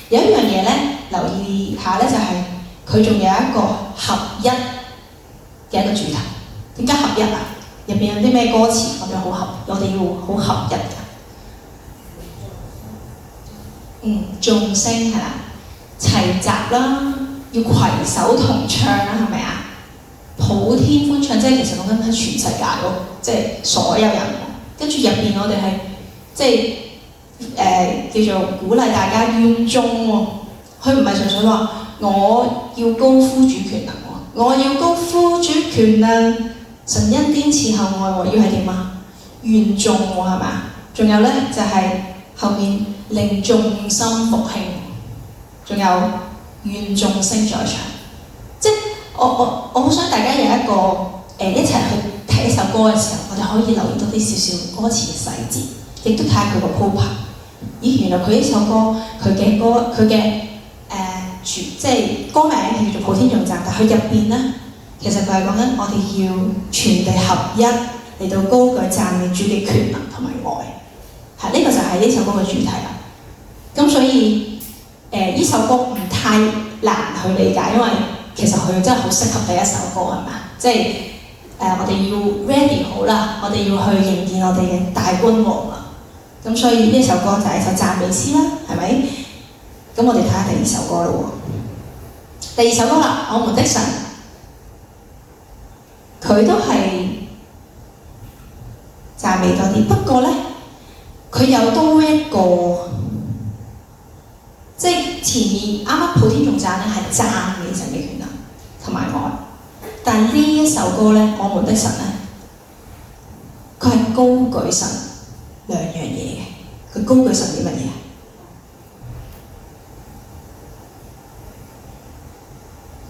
有一樣嘢咧，留意下咧，就係佢仲有一個合一嘅一個主題。點解合一啊？入邊有啲咩歌詞？我哋要好合一㗎。眾聲係啦，齊集啦。要攜手同唱啦，係咪啊？普天歡唱，即係其實講緊喺全世界咯，即係所有人跟住入邊我哋係即係叫做鼓勵大家願眾喎。佢唔係純粹話我要高呼主權能喎，我要高呼主權能，神恩典賜厚愛喎，要係點啊？願眾喎係嘛？仲有咧就係、後面令眾心復興，仲有願眾聲在場。即係我好想大家有一個一齊去睇一首歌嘅時候，我哋可以留意多啲少少歌詞嘅細節，亦都睇下佢個鋪排。咦，原來佢呢首歌佢嘅即係歌名叫做《普天頌讚》，但佢入邊咧，其實佢係講緊我哋要全地合一嚟到高舉讚美主嘅權能同埋愛，係呢個就係呢首歌嘅主題啦。咁所以呢首歌唔太難去理解，因為其實佢真係好適合第一首歌係嘛？即係我哋要 ready 好啦，我哋要去迎見我哋嘅大君王啦。咁所以呢首歌就係一首讚美詩啦，係咪？咁我哋睇下第二首歌啦喎。第二首歌啦，我們的神，佢都係讚美多啲，不過咧，佢有多一個，即係前面啱啱普天頌讚咧係讚美神嘅權能同埋愛，但係呢一首歌咧，我們的神咧，佢係高舉神兩樣嘢嘅，佢高舉神啲乜嘢？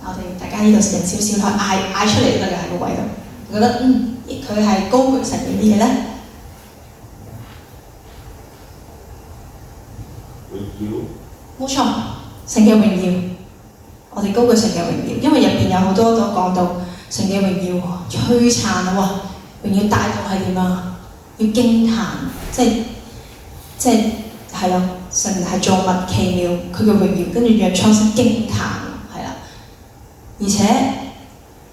我哋大家呢度靜少少，去嗌出嚟都得嘅喺個位度。覺得佢係高舉神嘅啲嘢咧，榮耀。冇錯，神嘅榮耀。我哋高舉神嘅榮耀，因為入邊有好多都講到神嘅榮耀璀璨啊！榮耀大到係點啊？要驚歎，即係咯，神係造物奇妙，佢嘅榮耀跟住讓創生驚歎。而且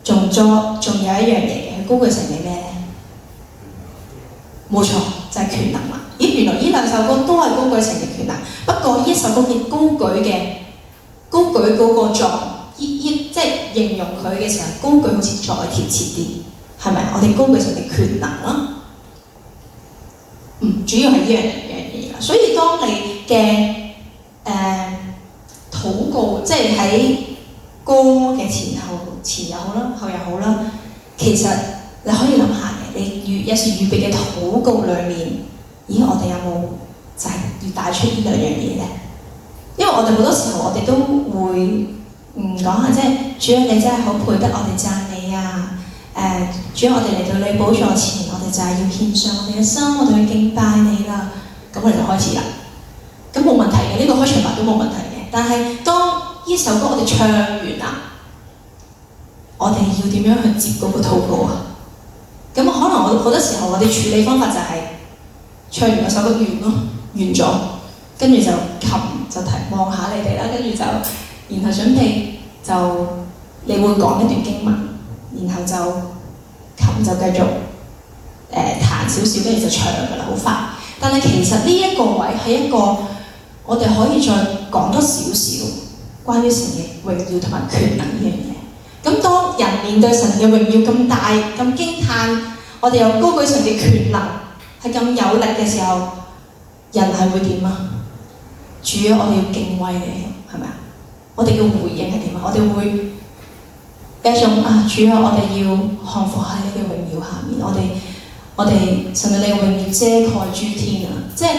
仲有一樣嘢嘅，佢高舉神嘅咩咧？冇錯，就係權能啦。咦，原來呢兩首歌都係高舉神嘅權能，不過呢一首歌嘅高舉嗰個狀，即係形容佢嘅時候，高舉好似再貼切啲，係咪？我哋高舉神嘅權能啦。主要係呢樣嘢啦。所以當你嘅禱告，即係喺歌嘅前又好啦，後又好啦，其實你可以諗下嘅，你有時預備嘅禱告裡面，咦，我哋有冇就係要帶出呢兩樣嘢咧？因為我哋好多時候我哋都會講下，即係主啊，你真係好配得我哋讚美啊！主啊，我哋嚟到你寶座前，我哋就係要獻上我哋嘅心，我哋去敬拜你啦。咁我哋就開始啦。咁冇問題嘅，呢個開場白都冇問題嘅。但係當呢首歌我哋唱完啦，我哋要點樣去接嗰個禱告啊？咁可能我好多時候我哋處理方法就係唱完嗰首歌完咯，完咗，跟住就琴就望下你哋啦，跟住就然後準備就你會講一段經文，然後就琴就繼續彈少少，跟住就唱㗎啦，好快。但係其實呢一個位係一個我哋可以再講多少少關於神嘅榮耀同埋權能呢樣嘢。咁當人面對神嘅榮耀咁大、咁驚歎，我哋又高舉神嘅權能係咁有力嘅時候，人係會點啊？主啊，我哋要敬畏你，係咪啊？我哋嘅回應係點啊？我哋會有一種主啊，我哋要降服喺你嘅榮耀下面，我哋神啊，你嘅榮耀遮蓋諸天啊！即係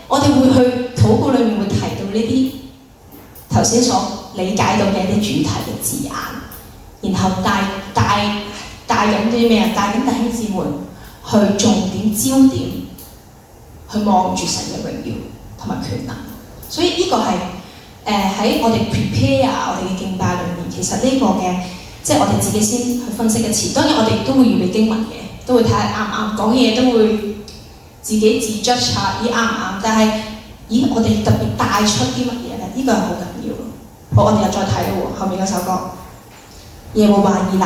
我哋會去禱告裏面會提到呢啲頭先所理解到嘅一啲主題嘅字眼，然後帶緊啲咩啊？帶緊弟兄姊妹去重點焦點去望住神嘅榮耀同埋權能。所以呢個係喺我哋 prepare 我哋嘅敬拜裏面，其實呢個嘅即係我哋自己先去分析一次。當然我哋都會預備經文嘅，都會睇下啱唔啱講嘢，都會自己自 judge 下咦啱唔啱。但係我哋特別帶出啲乜嘢咧？呢個係好緊要。好，我哋又再睇咯喎，後面嗰首歌耶和華以勒。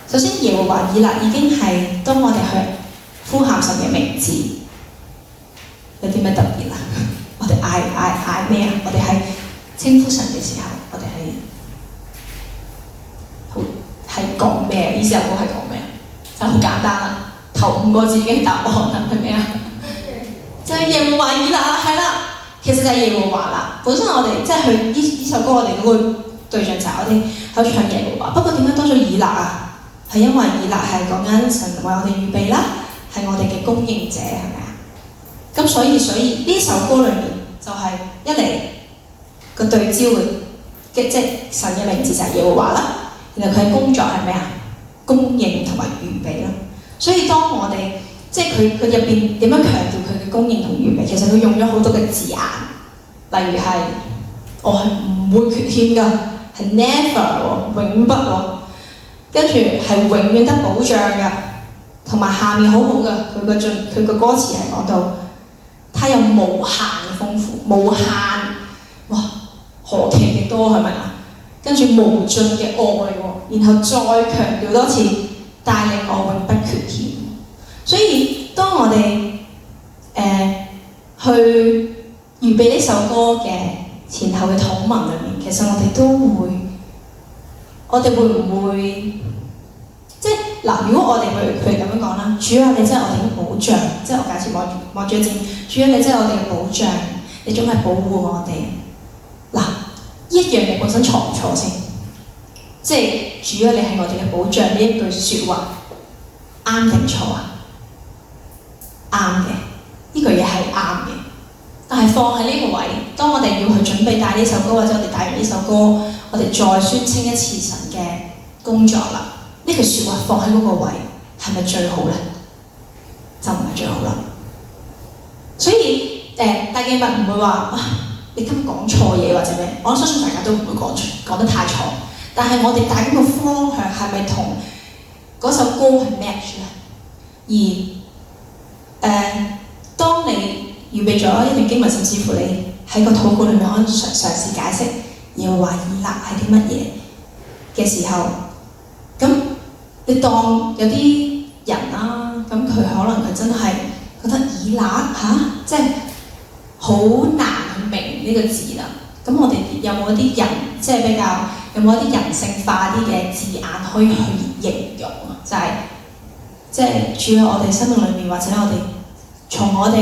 首先耶和華以勒已經係當我哋去呼喊神嘅名字，有啲咩特別啊？我哋嗌咩啊？我哋係稱呼神嘅時候，我哋係講咩？呢首歌係講咩？就好簡單啦，投頭5個字已經係答案啦，係咪啊？就係耶和華以勒啦，係啦，其實就係耶和華啦。本身我哋即係佢呢首歌，我哋嗰個對象就係我哋喺度唱耶和華。不過點解多咗以勒啊？係因為以勒係講緊神為我哋預備啦，係我哋嘅供應者，係咪啊？咁所以呢首歌裏面就係一嚟個對焦嘅，即係神嘅名字就係耶和華啦。然後佢嘅工作係咩啊？供應同埋預備啦。所以當我哋即係佢入邊點樣強調佢嘅供應同預備，其實佢用咗好多嘅字眼，例如係我係唔會缺欠㗎，係 never 喎，永不喎，跟住係永遠得保障㗎，同埋下面好好㗎，佢個歌詞係講到，他有無限嘅豐富，無限哇何其嘅多係咪啊？跟住無盡嘅愛喎，然後再強調多次帶領我永不缺欠。所以當我哋去預備呢首歌嘅前後嘅禱文裏面，其實我哋都會，我哋會唔會即係嗱？如果我哋佢哋咁樣講啦，主啊，你真係我哋嘅保障，即係我假設望住一箭，主啊，你真係我哋嘅保障，你總係保護我哋。嗱，呢一樣嘢本身錯唔錯先？即係主啊，你係我哋嘅保障呢一句説話啱定錯啊？啱嘅，呢句嘢係啱嘅。但係放喺呢個位，當我哋要去準備帶呢首歌，或者我哋帶完呢首歌，我哋再宣稱一次神嘅工作啦。呢句説話放喺嗰個位，係咪最好咧？就唔係最好啦。所以大敬物唔會話啊，你今日講錯嘢或者咩？我相信大家都唔會講得太錯。但係我哋大家個方向係咪同嗰首歌係 match 咧？當你預備咗一段經文，甚至乎你喺個禱告裏面可以嘗試解釋耶和華以勒係啲乜嘢嘅時候，咁你當有啲人啦，咁佢可能佢真係覺得以勒即係好難去明呢個字啦。咁我哋有冇一啲人即係比較有冇一啲人性化啲嘅字眼可以去形容啊？就係即係主喺我哋生命裏面，或者我哋從我哋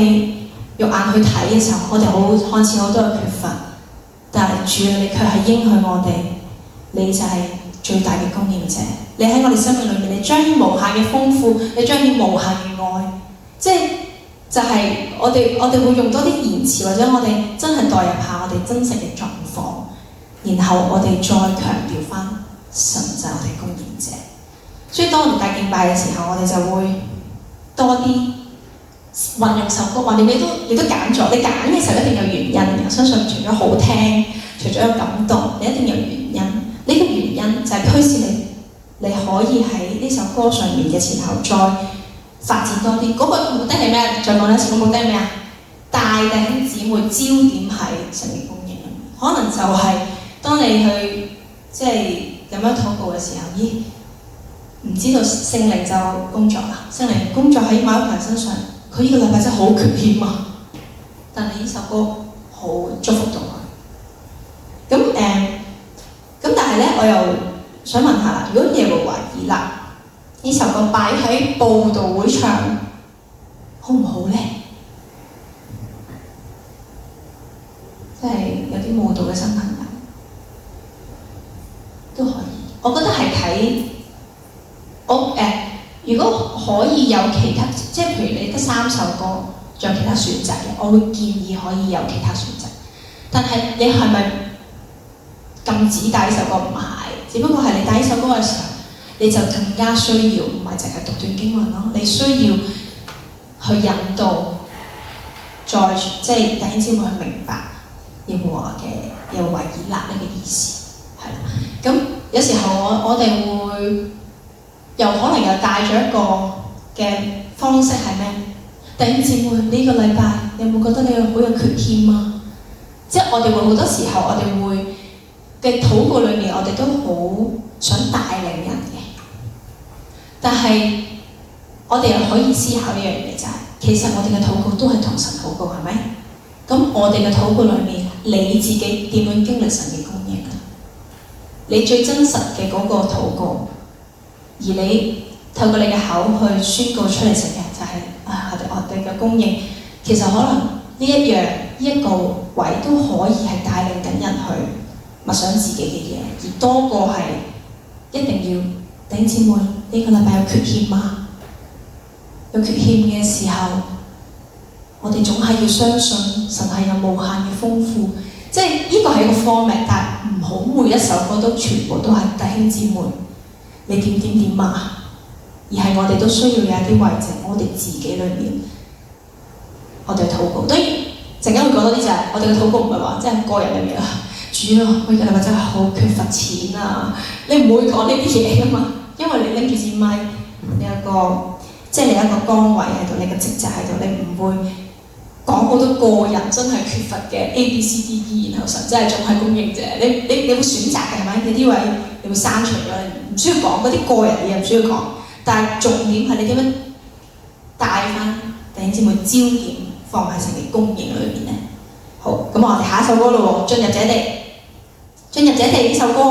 肉眼去睇嘅時候，我哋看似好多嘅缺乏，但係主啊，你卻係應許我哋，你就係最大嘅供應者。你喺我哋生命裏面，你彰顯無限嘅豐富，你彰顯無限嘅愛，即係就係我哋會用多啲言辭，或者我哋真係代入下我哋真實嘅狀況，然後我哋再強調翻神就係我哋供應者。所以當我哋帶敬拜嘅時候，我哋就會多啲運用首歌，或者你都揀咗，你揀嘅時候一定有原因嘅。我相信除咗好聽，除咗有感動，你一定有原因。呢個原因就係驅使你可以喺呢首歌上面嘅前後再發展多啲。嗰個目的係咩？再講一次，個目的係咩啊？帶弟兄姊妹焦點喺神嘅供應。可能就係當你去即係咁樣禱告嘅時候，唔知道聖靈就工作啦。聖靈工作喺某一個人身上，佢呢個禮拜真係好缺欠啊！但係呢首歌好祝福到佢。咁但係咧，我又想問下啦，如果耶和華以勒呢首歌擺喺佈道會唱，好唔好咧？即係有啲舞蹈嘅新朋友都可以。我覺得係睇如果可以有其他，即係譬如你得3首歌，仲有其他選擇嘅，我會建議可以有其他選擇。但係你係咪禁止帶呢首歌？唔係，只不過係你帶呢首歌嘅時候，你就更加需要，唔係淨係讀段經文咯，你需要去引導，再即係弟兄姊妹去明白耶和華以勒呢個意思，係啦。咁有時候我哋會又可能又帶咗一個嘅方式係咩？弟兄姊妹呢個禮拜有冇覺得你好有缺欠啊？即係我哋會好多時候，我哋會嘅禱告裏面，我哋都好想帶領人嘅。但係我哋又可以思考一樣嘢就係，其實我哋嘅禱告都係同神禱告，係咪？咁我哋嘅禱告裏面，你自己點樣經歷神嘅供應啊？你最真實嘅嗰個禱告，而你透過你嘅口去宣告出嚟成嘅就係、我哋嘅供應。其實可能呢一個位都可以係帶領緊人去默想自己嘅嘢，而多過係一定要弟兄姊妹呢個禮拜有缺欠嗎？有缺欠嘅時候，我哋總係要相信神係有無限嘅豐富。即係呢個係一個 format， 但係唔好每一首歌都全部都係弟兄姊妹你點啊，而係我哋都需要有一啲位置，我哋自己裏面，我哋禱告。當然陣間會講多啲就係我哋嘅禱告唔係話即係個人裏面啊，主啊，我而家係咪真係好缺乏錢啊？你唔會講呢啲嘢噶嘛，因為你拎住支咪，你有個即係你有一個崗位喺度，你嘅職責喺度，你唔會講好多個人真係缺乏嘅 A B C D E， 然後神真係仲係供應者。你會選擇嘅係咪？有啲位你會刪除咗，你唔需要講嗰啲個人嘅嘢，唔需要講。但係重點係你點樣帶翻弟兄姊妹焦點放喺神嘅供應裏面咧？好，咁我哋下一首歌咯喎，進入這地。進入這地呢首歌，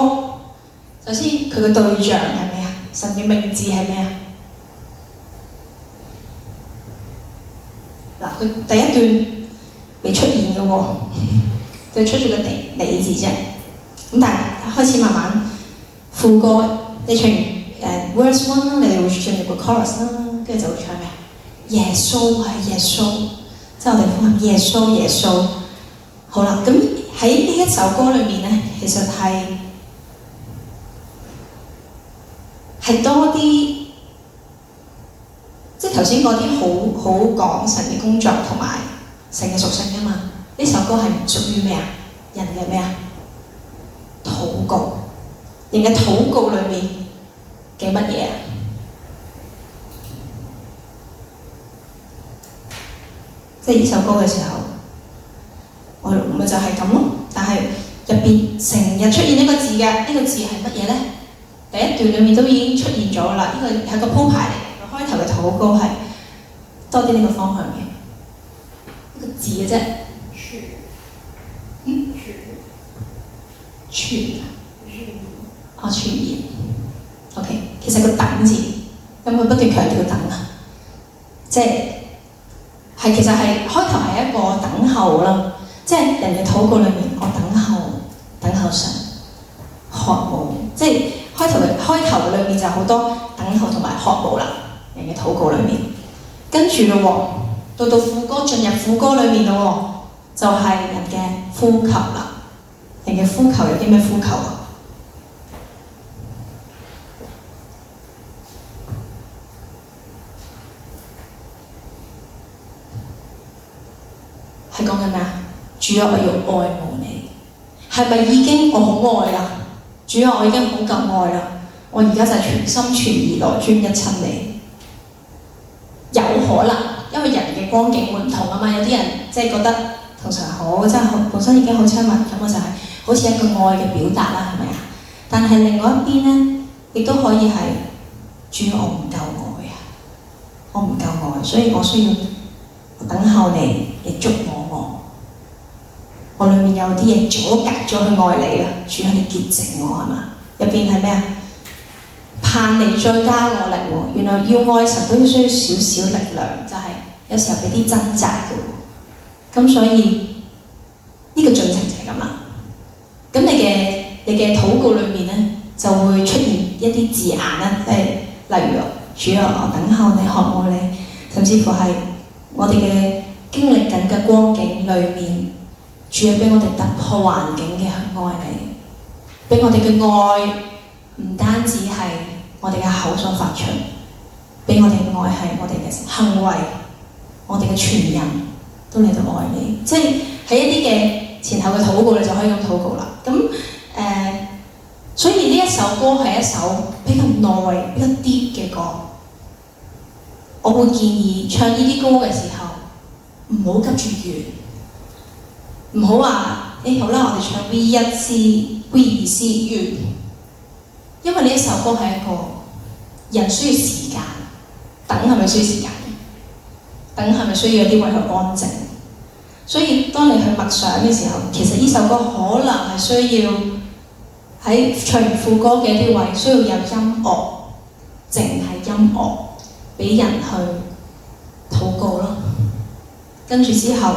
首先佢嘅對象係咩啊？神嘅名字係咩啊？嗱，佢第一段未出現嘅喎，就出咗個你字啫。咁但係開始慢慢副歌，你唱完verse 1啦，你哋會進入個 chorus 啦，跟住就會唱咩？耶穌係耶穌，即係我哋講耶穌耶穌。好啦，咁喺呢一首歌裏面咧，其實係多啲，即係頭先嗰啲好講神嘅工作同埋神嘅屬性啊嘛。呢首歌係唔屬於咩啊？人嘅咩啊？禱告，人嘅禱告裏面嘅乜嘢啊？即係呢首歌嘅時候，我咪就係咁咯。但係入邊成日出現一個字嘅，呢個字係乜嘢咧？第一段裏面都已經出現咗啦。呢個係個鋪排嚟，開頭嘅禱告係多啲呢個方向嘅一個字嘅啫。傳言。OK， 其實個等字，咁佢不斷強調等啊，即係其實係開頭係一個等候啦，即係人嘅禱告裏面，我等候神，渴慕，即係開頭裏面就好多等候同埋渴慕啦，人嘅禱告裏面。跟住咯喎，到副歌進入副歌裏面咯喎，就係人嘅呼求啦。人嘅呼求有啲咩呼求啊？係講緊咩啊？主啊，我要愛慕你，係咪已經我好愛啦？主啊，我已經好夠愛啦，我而家就全心全意來專一親你。有可能，因為人嘅光景會唔同啊嘛，有啲人即係覺得同神好，真係本身已經好親密，咁我就係好似一個愛嘅表達啦，係咪啊？但係另外一邊咧，亦都可以係主，我唔夠愛啊，我唔夠愛，所以我需要等候你，你觸摸我裏面有啲嘢阻隔咗去愛你啊！主啊，你潔淨我係嘛？入邊係咩啊？盼你再加我力喎！原來要愛神都要需要少少力量，就係有時候俾啲掙扎嘅喎。咁所以呢個進程就係咁啦。咁你嘅禱告裏面咧，就會出現一啲字眼啦，即係例如主啊，我等候你，渴慕你，甚至乎係我哋嘅經歷緊嘅光景裏面，主啊，俾我哋突破環境嘅去愛你，俾我哋嘅愛唔單止係我哋嘅口所發出，俾我哋嘅愛係我哋嘅行為，我哋嘅全人都嚟到愛你。即係喺一啲嘅前後嘅禱告，你就可以咁禱告啦。咁所以呢一首歌係一首比較耐、比較 deep 嘅歌。我會建議唱呢啲歌嘅時候，唔好急住完，唔好話好啦，我哋唱 V1C、V2C 完，因為呢一首歌係一個人需要時間，等係咪需要時間？等係咪需要有啲位去安靜？所以當你去默想嘅時候，其實呢首歌可能係需要喺唱完副歌嘅一啲位需要有音樂，淨係音樂，俾人去禱告咯。跟住之後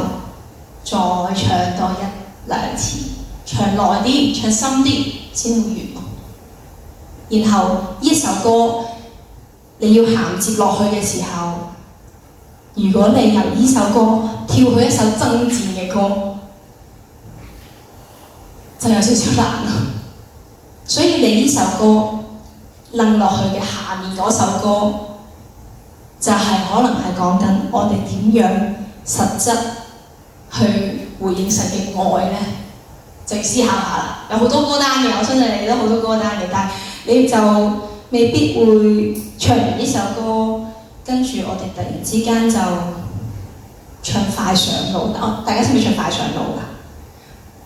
再唱多一兩次，唱耐啲，唱深啲先會完咯。然後呢一首歌你要銜接落去嘅時候，如果你由呢首歌跳去一首爭戰嘅歌，就有少少難咯。所以你呢首歌掕落去嘅下面嗰首歌，就係可能係講緊我哋點樣實質去回應神嘅愛呢？就思考下啦。有好多歌單嘅，我相信你哋都好多歌單嘅，但係你就未必會唱完呢首歌，跟住我哋突然之間就唱快上路。大家識唔識唱快上路㗎？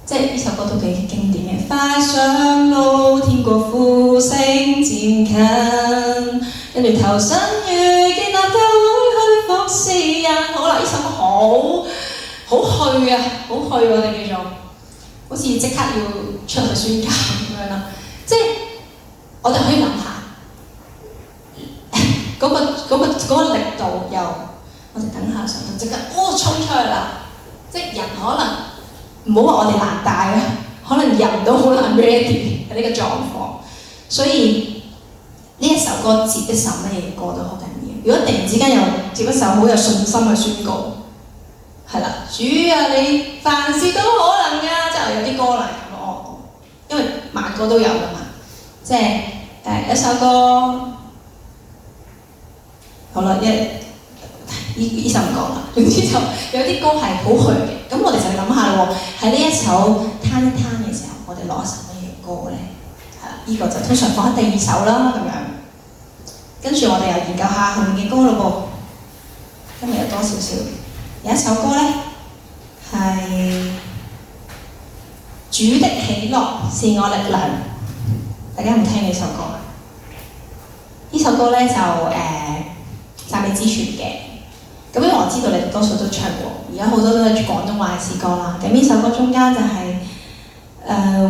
即係呢首歌都幾經典嘅。快上路，天國呼聲漸近，跟住投身於建立教會去服侍人。好啦，呢首歌好去啊，好去我哋叫做，好似即刻要出去宣教咁樣啦。即係我哋可以諗下嗰個力度又，我哋等下上到即刻衝出去啦。即係人可能唔好話我哋難帶啊，可能人都好難 ready 喺呢個狀況。所以呢一首歌接一首乜嘢歌都好緊要。如果突然之間又接一首好有信心去宣告，係啦，主啊你凡事都可能㗎，即係有啲歌嚟咁咯。因為慢歌都有㗎嘛，即係一首歌，好啦，呢首唔講啦。總之就有啲歌係好去嘅，咁我哋就諗下咯喎，喺呢一首攤一攤嘅時候，我哋攞一首乜嘢歌咧？係啦，呢個就通常放喺第二首啦咁樣。跟住我哋又研究下後面嘅歌咯噃。今日有多少少？有一首歌咧係主的喜樂是我力量，大家有冇聽呢首歌啊？呢首歌咧就讚美之泉嘅。咁因為我知道你哋多數都唱過，而家好多都係廣東話嘅詩歌啦。咁呢首歌中間就係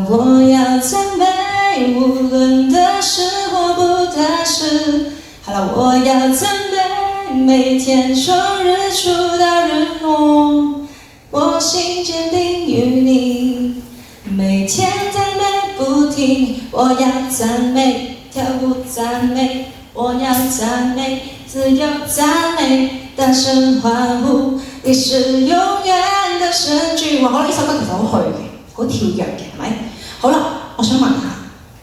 我要讚美，無論得失或不得失。係啦，我要讚美，每天從日出到日落，我心堅定於你，每天讚美不停。我要讚美，跳舞讚美，我要讚美，自由讚美。大聲歡呼，你是永遠的神居。哇！呢首歌其實好去嘅，好跳躍嘅，係咪？好啦，我想問下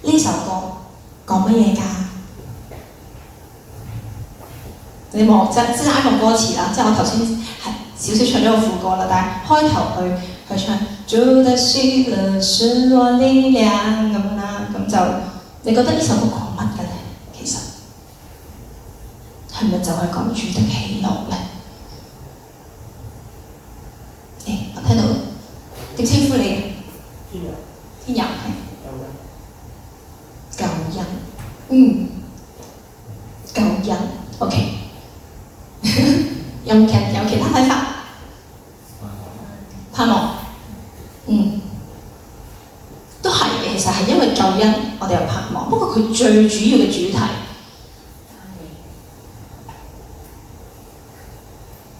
呢首歌講乜嘢㗎？你望即係啱個歌詞啦，即係我頭先係少少唱咗個副歌啦，但係開頭去唱主的喜樂是我力量咁啦，咁就你覺得呢首歌講乜嘅咧？其實係咪就係講主的喜樂咧？我聽到點稱呼你？天佑。天佑係。救恩。救恩。OK。有其他睇法？盼望。都係嘅，其實係因為救恩，我哋有盼望。不過佢最主要嘅主題。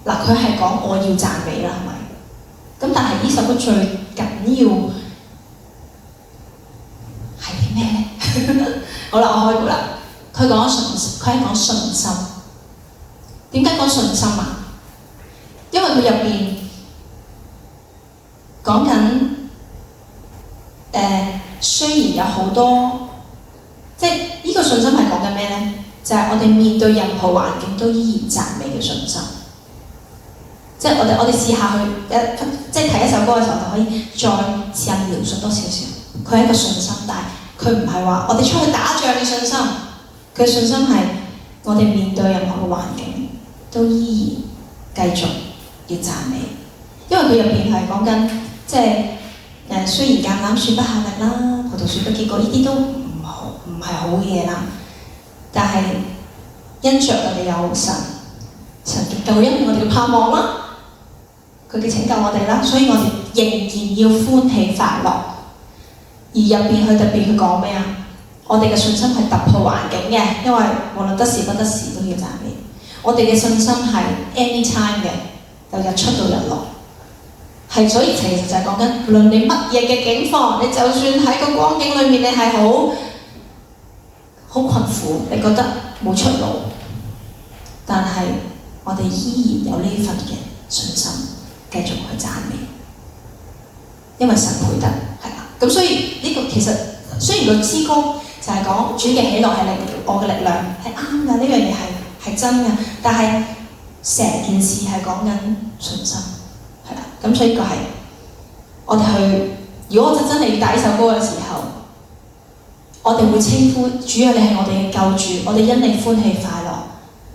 嗱，佢係講我要讚美啦，係咪？咁但係呢首歌最緊要係啲咩咧？好啦，我開估啦。佢係講信心。點解講信心啊？因為佢入邊講緊雖然有好多，即係呢個信心係講緊咩咧？就係我哋面對任何環境都依然讚美嘅信心。即係我哋試下去即係睇一首歌嘅時候，就可以再試下描述多少少。佢係一個信心，但係佢唔係話我哋出去打仗嘅信心。佢嘅信心係我哋面對任何嘅環境都依然繼續要讚美，因為佢入邊係講緊即係雖然橄欖樹不效力啦，葡萄樹不結果，呢啲都唔係好嘅嘢啦。但係因着我哋有神嘅救恩，我哋要盼望啦。佢嘅拯救我哋啦，所以我哋仍然要歡喜快樂。而入邊佢特別去講咩啊？我哋嘅信心係突破環境嘅，因為無論得時不得時都要讚美。我哋嘅信心係 anytime 嘅，由日出到日落。係，所以其實就係講緊，無論你乜嘢嘅境況，你就算喺個光景裏面，你係好困苦，你覺得冇出路，但係我哋依然有呢份嘅信心，繼續去讚美，因為神配得，係啦。咁所以呢個其實雖然個詩歌就係講主嘅喜樂係我嘅力量，係啱嘅，呢樣嘢係真嘅，但係成件事係講緊信心。係啦，咁所以呢個係我哋去。如果我真係要帶呢首歌嘅時候，我哋會稱呼主啊，你係我哋嘅救主，我哋因你歡喜快樂。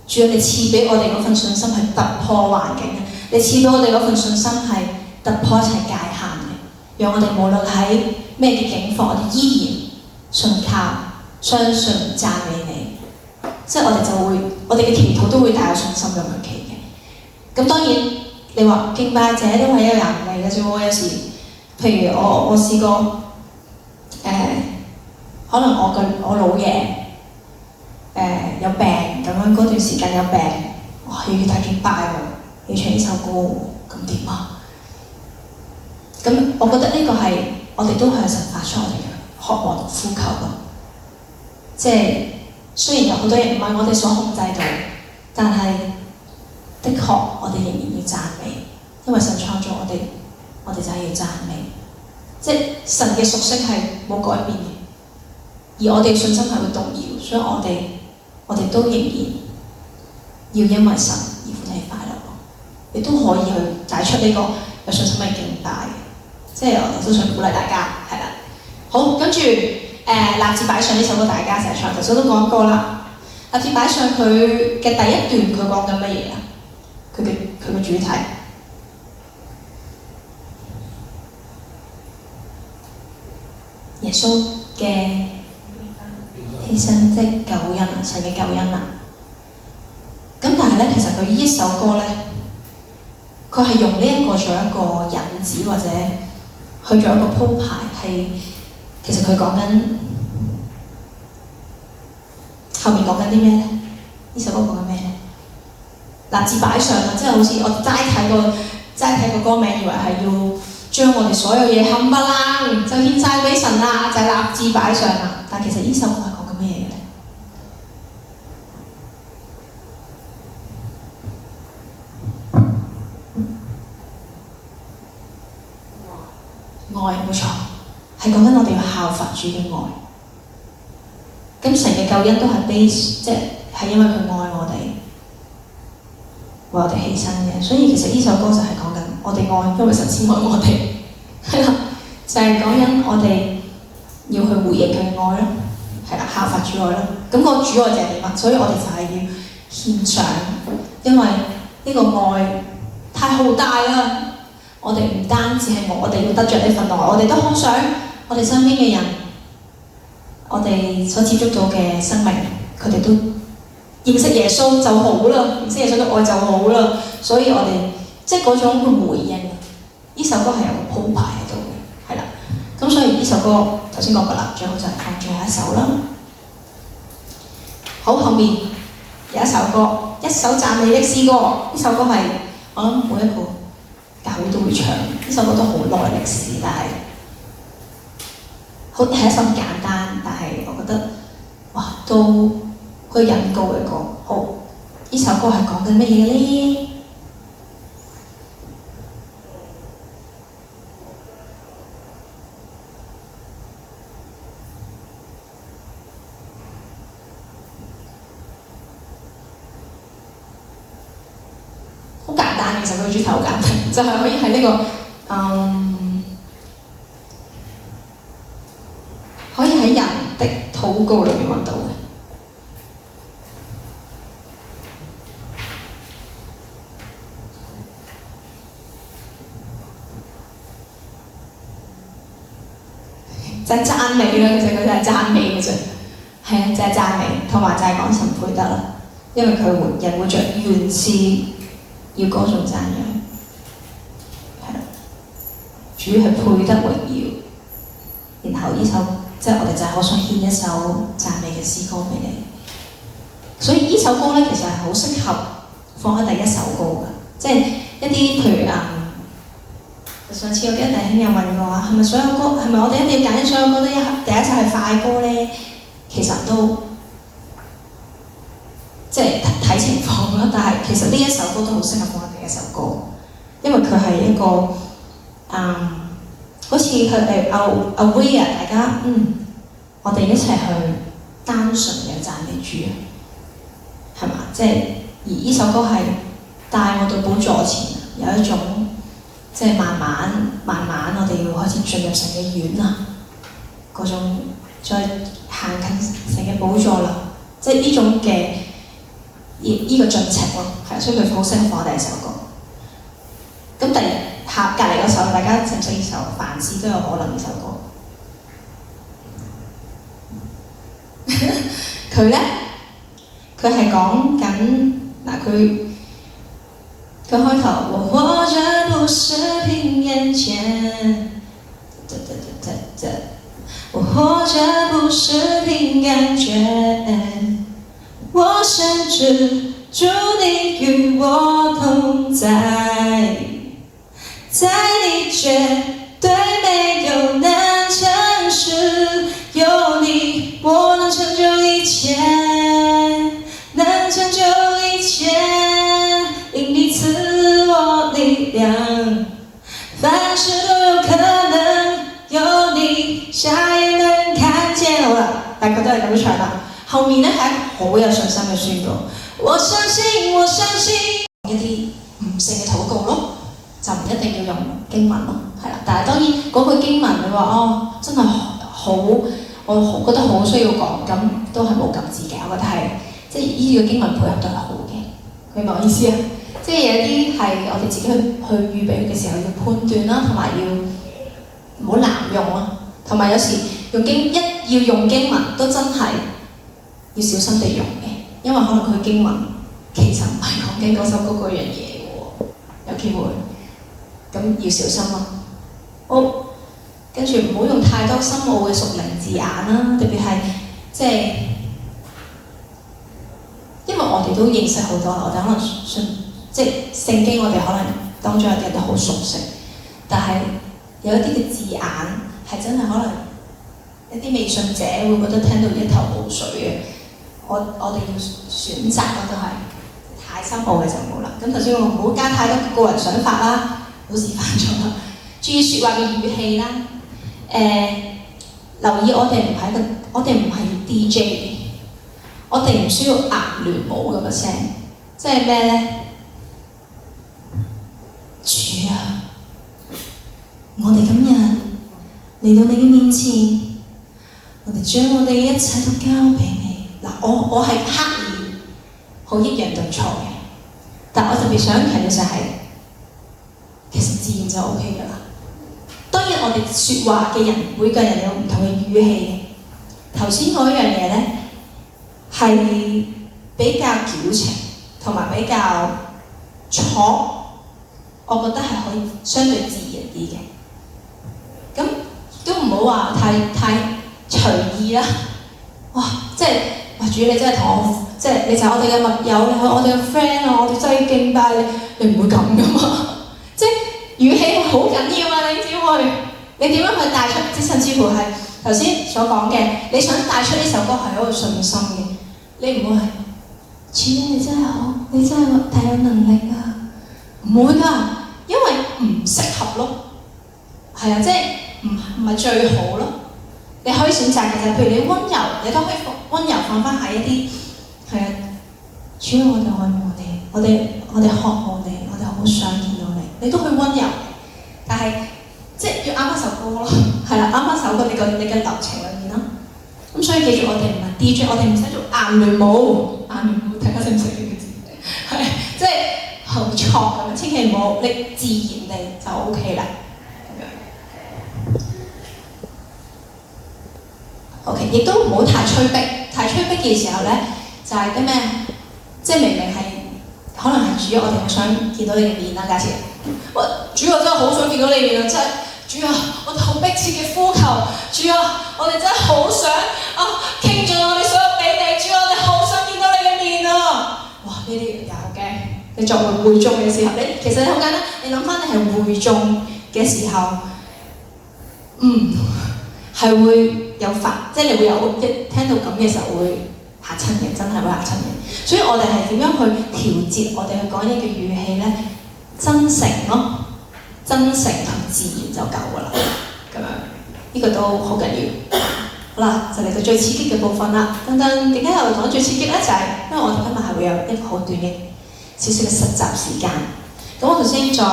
主啊，你賜俾我哋嗰份信心係突破環境嘅，你賜俾我哋嗰份信心係突破一切界限嘅，讓我哋無論喺咩嘅境況，我哋依然信靠、相信、讚美你。即係我哋就會，我哋嘅祈禱都會帶有信心咁樣祈嘅。咁當然。你話敬拜者都係一個人嚟嘅啫喎，有時譬如我試過可能我老爺有病咁樣，嗰段時間有病，哇要睇敬拜喎，要唱呢首歌喎，咁點啊？咁我覺得呢個係我哋都向神發出我哋嘅渴望同呼求咯。即係雖然有好多嘢唔係我哋所控制到，但係的確，我哋仍然要讚美，因為神創造我哋，我哋就係要讚美。即係神嘅屬性係冇改變嘅，而我哋信心係會動搖，所以我哋都仍然要因為神而歡喜快樂咯。亦都可以去帶出呢個有信心嘅敬拜嘅，即係我都想鼓勵大家，係啦。好，跟住立志擺上呢首歌，大家成日唱，頭先都講過啦。立志擺上佢嘅第一段，佢講緊乜嘢啊？佢嘅主題，耶穌嘅犧牲，即係救恩，神嘅救恩啊！咁但係咧，其實佢呢一首歌咧，佢係用呢一個做一個引子，或者去做一個鋪排，係其實佢講緊後面講緊啲咩咧？呢首歌講緊咩咧？立志擺上啦，即係好似我齋睇個歌名，以為係要將我哋所有嘢冚唪唥就獻晒俾神啦，就係立志擺上啦。但其實呢首歌係講緊咩嘢咧？愛，冇錯，係講緊我哋要效法主嘅愛。咁神嘅救恩都係 base， 即係因為佢愛我哋。為我哋犧牲嘅，所以其實呢首歌就係講緊我哋愛，因為神先愛我哋，係啦，就係講緊我哋要去回應佢嘅愛咯，係啦，效法主愛咯。咁個主愛就係點啊？所以我哋就係要獻上，因為呢個愛太浩大啦。我哋唔單止係我哋要得着呢份愛，我哋都好想我哋身邊嘅人，我哋所接觸到嘅生命，佢哋都認識耶穌就好啦，認識耶穌嘅愛就好啦，所以我哋即係嗰種嘅回應，呢首歌係有個鋪排喺度嘅，係啦。咁所以呢首歌頭先講過啦，最好就係放最後一首啦。好，後面有一首歌，一首讚美的詩歌。呢首歌係我諗每一個教會都會唱，呢首歌都好耐歷史，但係好係一首簡單，但係我覺得哇都〜佢引告嘅歌，好，呢首歌係講緊乜嘢咧？好簡單，其實佢主題好簡單，就係可以喺呢個可以喺人的禱告裏面揾到嘅。就係讚美啦，其實佢就係讚美嘅啫，係啊，就係讚美，同埋就係講神配得啦，因為佢人活着原是要歌頌讚揚，係啦，主係配得榮耀，然後呢首即係我哋就係好想獻一首讚美嘅詩歌俾你。所以呢首歌咧，其實係好適合放喺第一首歌嘅，即係一啲譬如上次我記得弟兄有問我話，係咪所有歌係咪我哋一定要揀所有歌都第一首係快歌咧？其實都即係睇情況啦，但係其實呢一首歌都好適合放喺第一首歌，因為佢係一個好似佢aware 大家我哋一齊去單純嘅讚美主啊，係嘛？即係而呢首歌係帶我到寶座前，有一種即係慢慢我哋要開始進入神嘅院啊，嗰種再行近神嘅寶座啦，即係呢種嘅呢個進程咯，係，所以佢好適合放第一首歌。咁隔離嗰首，大家識唔識呢首？凡事都有可能呢首歌。佢咧，佢係講緊佢開頭，我活着不是憑眼前，我活着不是憑感覺，我甚至主你與我同在，在你絕對沒有難成事，有你我能成就一切，能成就一切，因你賜我力量，凡事都有可能，有你瞎眼能看見。好啦，大家都係咁唱啦。後面咧係一個好有信心嘅宣告，我相信，我相信一啲悟性嘅禱告咯，就唔一定要用經文咯，係啦。但係當然嗰句經文你話真係好，我覺得好需要講，咁都係冇禁止嘅。我覺得係即係呢個經文配合都係好嘅，明白我意思啊？即係有啲係我哋自己去預備嘅時候要判斷啦，同埋要唔好濫用啊，同埋有時要用經文都真係要小心地用嘅，因為可能佢經文其實唔係講緊嗰首歌嗰樣嘢喎，有機會，咁要小心咯。好，跟住唔好用太多深奧嘅屬靈字眼啦，特別係即係，因為我哋都認識好多，我哋可能即係聖經，我哋可能當中有啲人都好熟悉，但係有一啲嘅字眼係真係可能一啲未信者會覺得聽到一頭霧水嘅。我哋要選擇咯，都係太深奧嘅就冇啦。咁頭先我唔好加太多個人想法啦，好示範咗啦。注意説話嘅語氣啦。留意我哋唔係 DJ， 我哋唔需要壓亂舞咁嘅聲，即係咩咧？主啊，我哋今日嚟到你嘅面前，我哋將我哋一切都交俾你。嗱，我係刻意好抑揚頓挫嘅，但我特別想強調就係，其實自然就 OK 㗎啦。當然我哋説話嘅人，每個人有唔同嘅語氣嘅。頭先嗰樣嘢咧係比較矯情，同埋比較挫，我覺得係可以相對自然啲嘅。咁都唔好話太隨意啦。哇！即係哇！主你真係同我，即係你就係我哋嘅密友，你係我哋嘅 friend 啊！我哋真係敬拜你，你唔會咁噶嘛？即係語氣好緊要啊！你知唔知？你點樣去帶出？即甚至乎係頭先所講嘅，你想帶出呢首歌係一個信心嘅，你唔會係主你真係好，你真係太有能力啊！唔會㗎，因為唔適合咯。係啊，即係唔係最好咯。你可以選擇嘅就係，譬如你溫柔，你都可以溫柔放翻喺一啲係啊，主要我哋愛慕你，我哋渴慕你，我哋好想見到你，你都可以溫柔，但係即係要啱翻首歌咯，係啦，啱翻首歌你嘅流程裏面咯。咁所以記住，我哋唔係 DJ， 我哋唔使做顏聯舞，顏聯舞大家識唔識呢個字？係即係好錯咁，千祈唔好，你自然地就 OK 啦。OK， 亦都唔好太催逼，太催逼嘅時候咧，就係啲咩？即係明明係可能係主，我哋好想見到你嘅面啦，假設，主我真係好想見到你面啊！真係主啊，我哋好迫切嘅呼求，主啊，我哋真係好想傾盡我哋所有俾你，主啊，我哋好想見到你嘅面啊！哇，呢啲有嘅，你作為會眾嘅時候，你其實好簡單，你諗翻你係會眾嘅時候，係會有即係你會有聽到咁嘅時候會嚇親嘅，真係會嚇親嘅。所以我哋係點樣去調節我哋去講嘢嘅語氣咧？真誠咯，真誠同自然就夠㗎啦。咁樣呢個都好緊要。好啦，就嚟到最刺激嘅部分啦。等等，點解又講最刺激咧？就係因為我哋今日係會有一個好短嘅少少嘅實習時間。咁我頭先再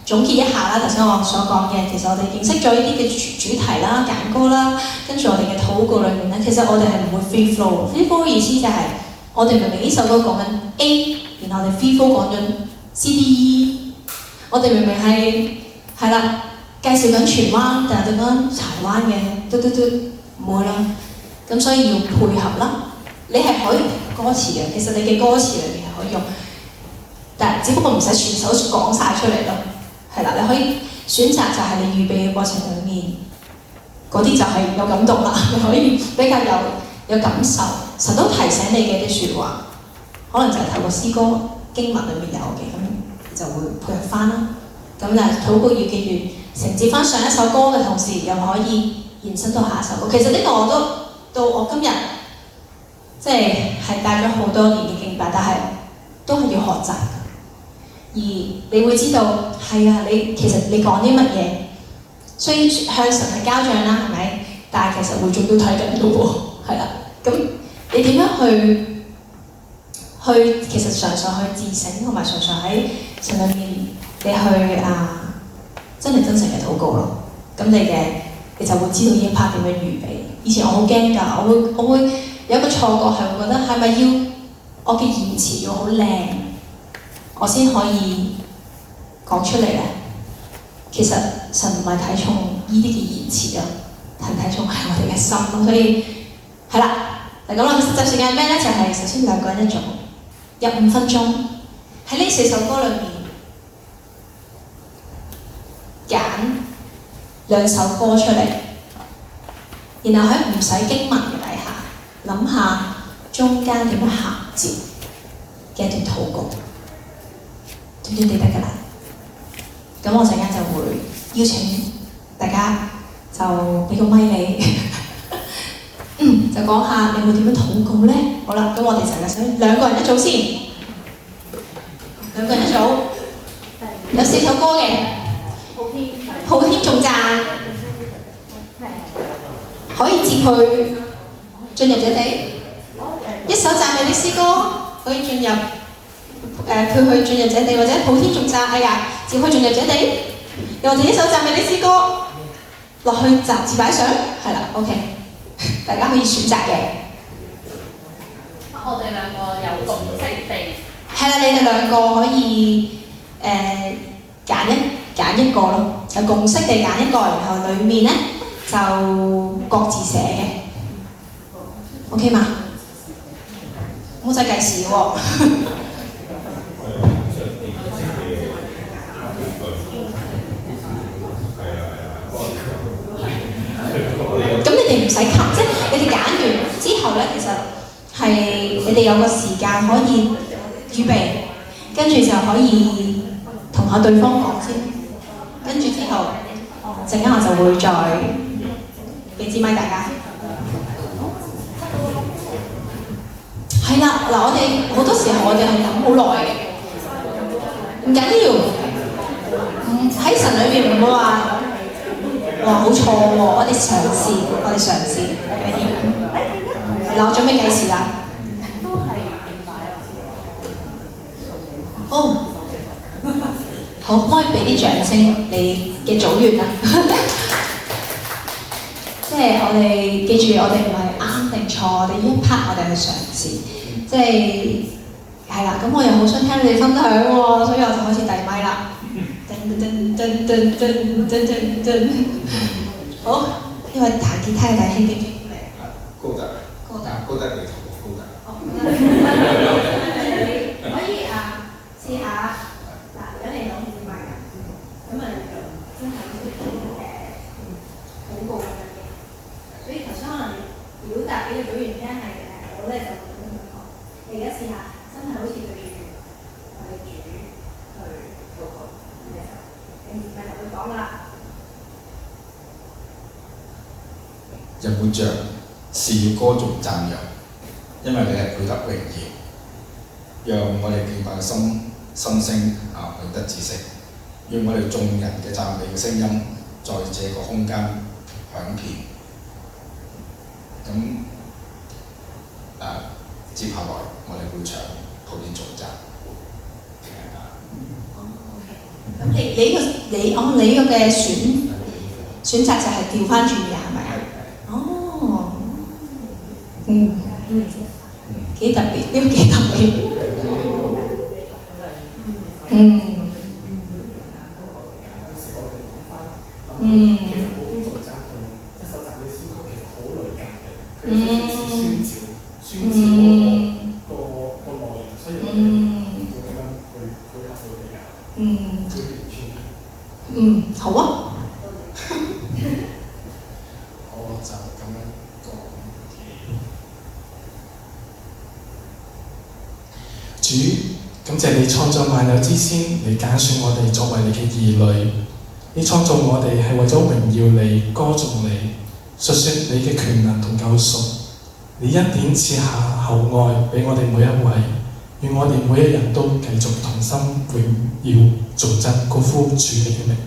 總結一下啦，頭先我所講嘅，其實我哋認識咗呢啲嘅主題啦、揀歌啦，跟住我哋嘅禱告裏面咧，其實我哋係唔會 free flow。free flow 嘅意思就係我哋明明呢首歌講緊 A， 然後我哋 free flow 講緊 C、D、E， 我哋明明係啦，介紹緊荃灣，但係對緊柴灣嘅，嘟唔會啦。咁所以要配合啦。你係可以歌詞嘅，其實你嘅歌詞裏面係可以用，但係只不過唔使全首講晒出嚟咯。係啦，你可以選擇就係你預備嘅過程裡面，嗰啲就係有感動啦，你可以比較有感受。神都提醒你嘅啲説話，可能就係透過詩歌經文裏面有嘅，咁就會配合翻啦。咁但係禱告要記住承接翻上一首歌嘅同時，又可以延伸到下一首歌。其實呢個我都到我今日即係帶咗好多年嘅敬拜，但係都係要學習。而你會知道係啊，其實你講啲乜嘢，雖然向神係交賬啦，係咪？但係其實會眾都睇緊嘅喎，係啦。咁你點樣去其實常常去自省，同埋常常喺神裏面你去真係真誠嘅禱告咯。咁你就會知道呢一 part 點樣預備。以前我好驚㗎，我會有一個錯覺係會覺得係咪要我嘅言辭要好靚，我先可以講出嚟咧？其實神唔係睇重呢啲嘅言辭啊，係睇重係我哋嘅心咯。所以係啦，嚟講啦，實習時間係咩咧？就係首先兩個人一組，有5分鐘喺呢4首歌裏面揀2首歌出嚟，然後喺唔使經文嘅底下諗下中間點樣銜接嘅一段禱告。短短地得㗎啦，咁我陣間就會邀請大家就俾個咪你，就講下你會點樣禱告咧？好啦，咁我哋就想2個人一組先，2個人一組，有4首歌嘅，普天頌讚，可以接去進入這地，一首讚美的詩歌可以進入。配去進入這地，或者普天頌讚，哎呀，接去進入這地，又或者一首讚美的詩歌落去雜誌擺上，係啦 ，OK， 大家可以選擇嘅。我哋2個有共識地。係啦，你哋2個可以揀一個咯，有共識地揀一個，然後裡面咧就各自寫嘅 ，OK 嘛？冇使計時喎。咁你哋唔使及，即係你哋揀完之後咧，其實係你哋有個時間可以預備，跟住就可以同下對方講先，跟住之後陣間我就會再俾支咪大家。係啦，嗱，我哋好多時候我哋係諗好耐嘅，唔緊要，喺神裏面唔會話。哇！好錯喎，我哋嘗試，嗱，我準備計時啦。哦，好，可以俾啲掌聲你嘅組員啦。即係我哋記住，我哋唔係啱定錯，我哋呢一 part 我哋去嘗試，即係啦。咁我又好想聽你哋分享喎，所以我就開始遞咪啦。好，呢位彈吉他嘅弟兄叫咩名？高德你同高德。可以試下嗱，有你攞支咪㗎，咁啊真係人活着是要歌頌讚揚，因為你係配得榮耀，讓我哋敬拜嘅心聲永得止息，讓我哋眾人嘅讚美嘅聲音在這個空間響遍。咁接下來我哋會唱普天頌讚。咁你呢個嘅選擇就係調翻轉嘅係咪啊？哦，幾特別，呢個幾特別。好啊。我就咁樣講。主，感謝你創造萬有之先，你揀選我哋作為你嘅兒女。你創造我哋係為咗榮耀你、歌頌你、述説你嘅權能同救贖。你恩典賜下厚愛俾我哋每一位，願我哋每一人都繼續同心榮耀頌讚高呼主你嘅名。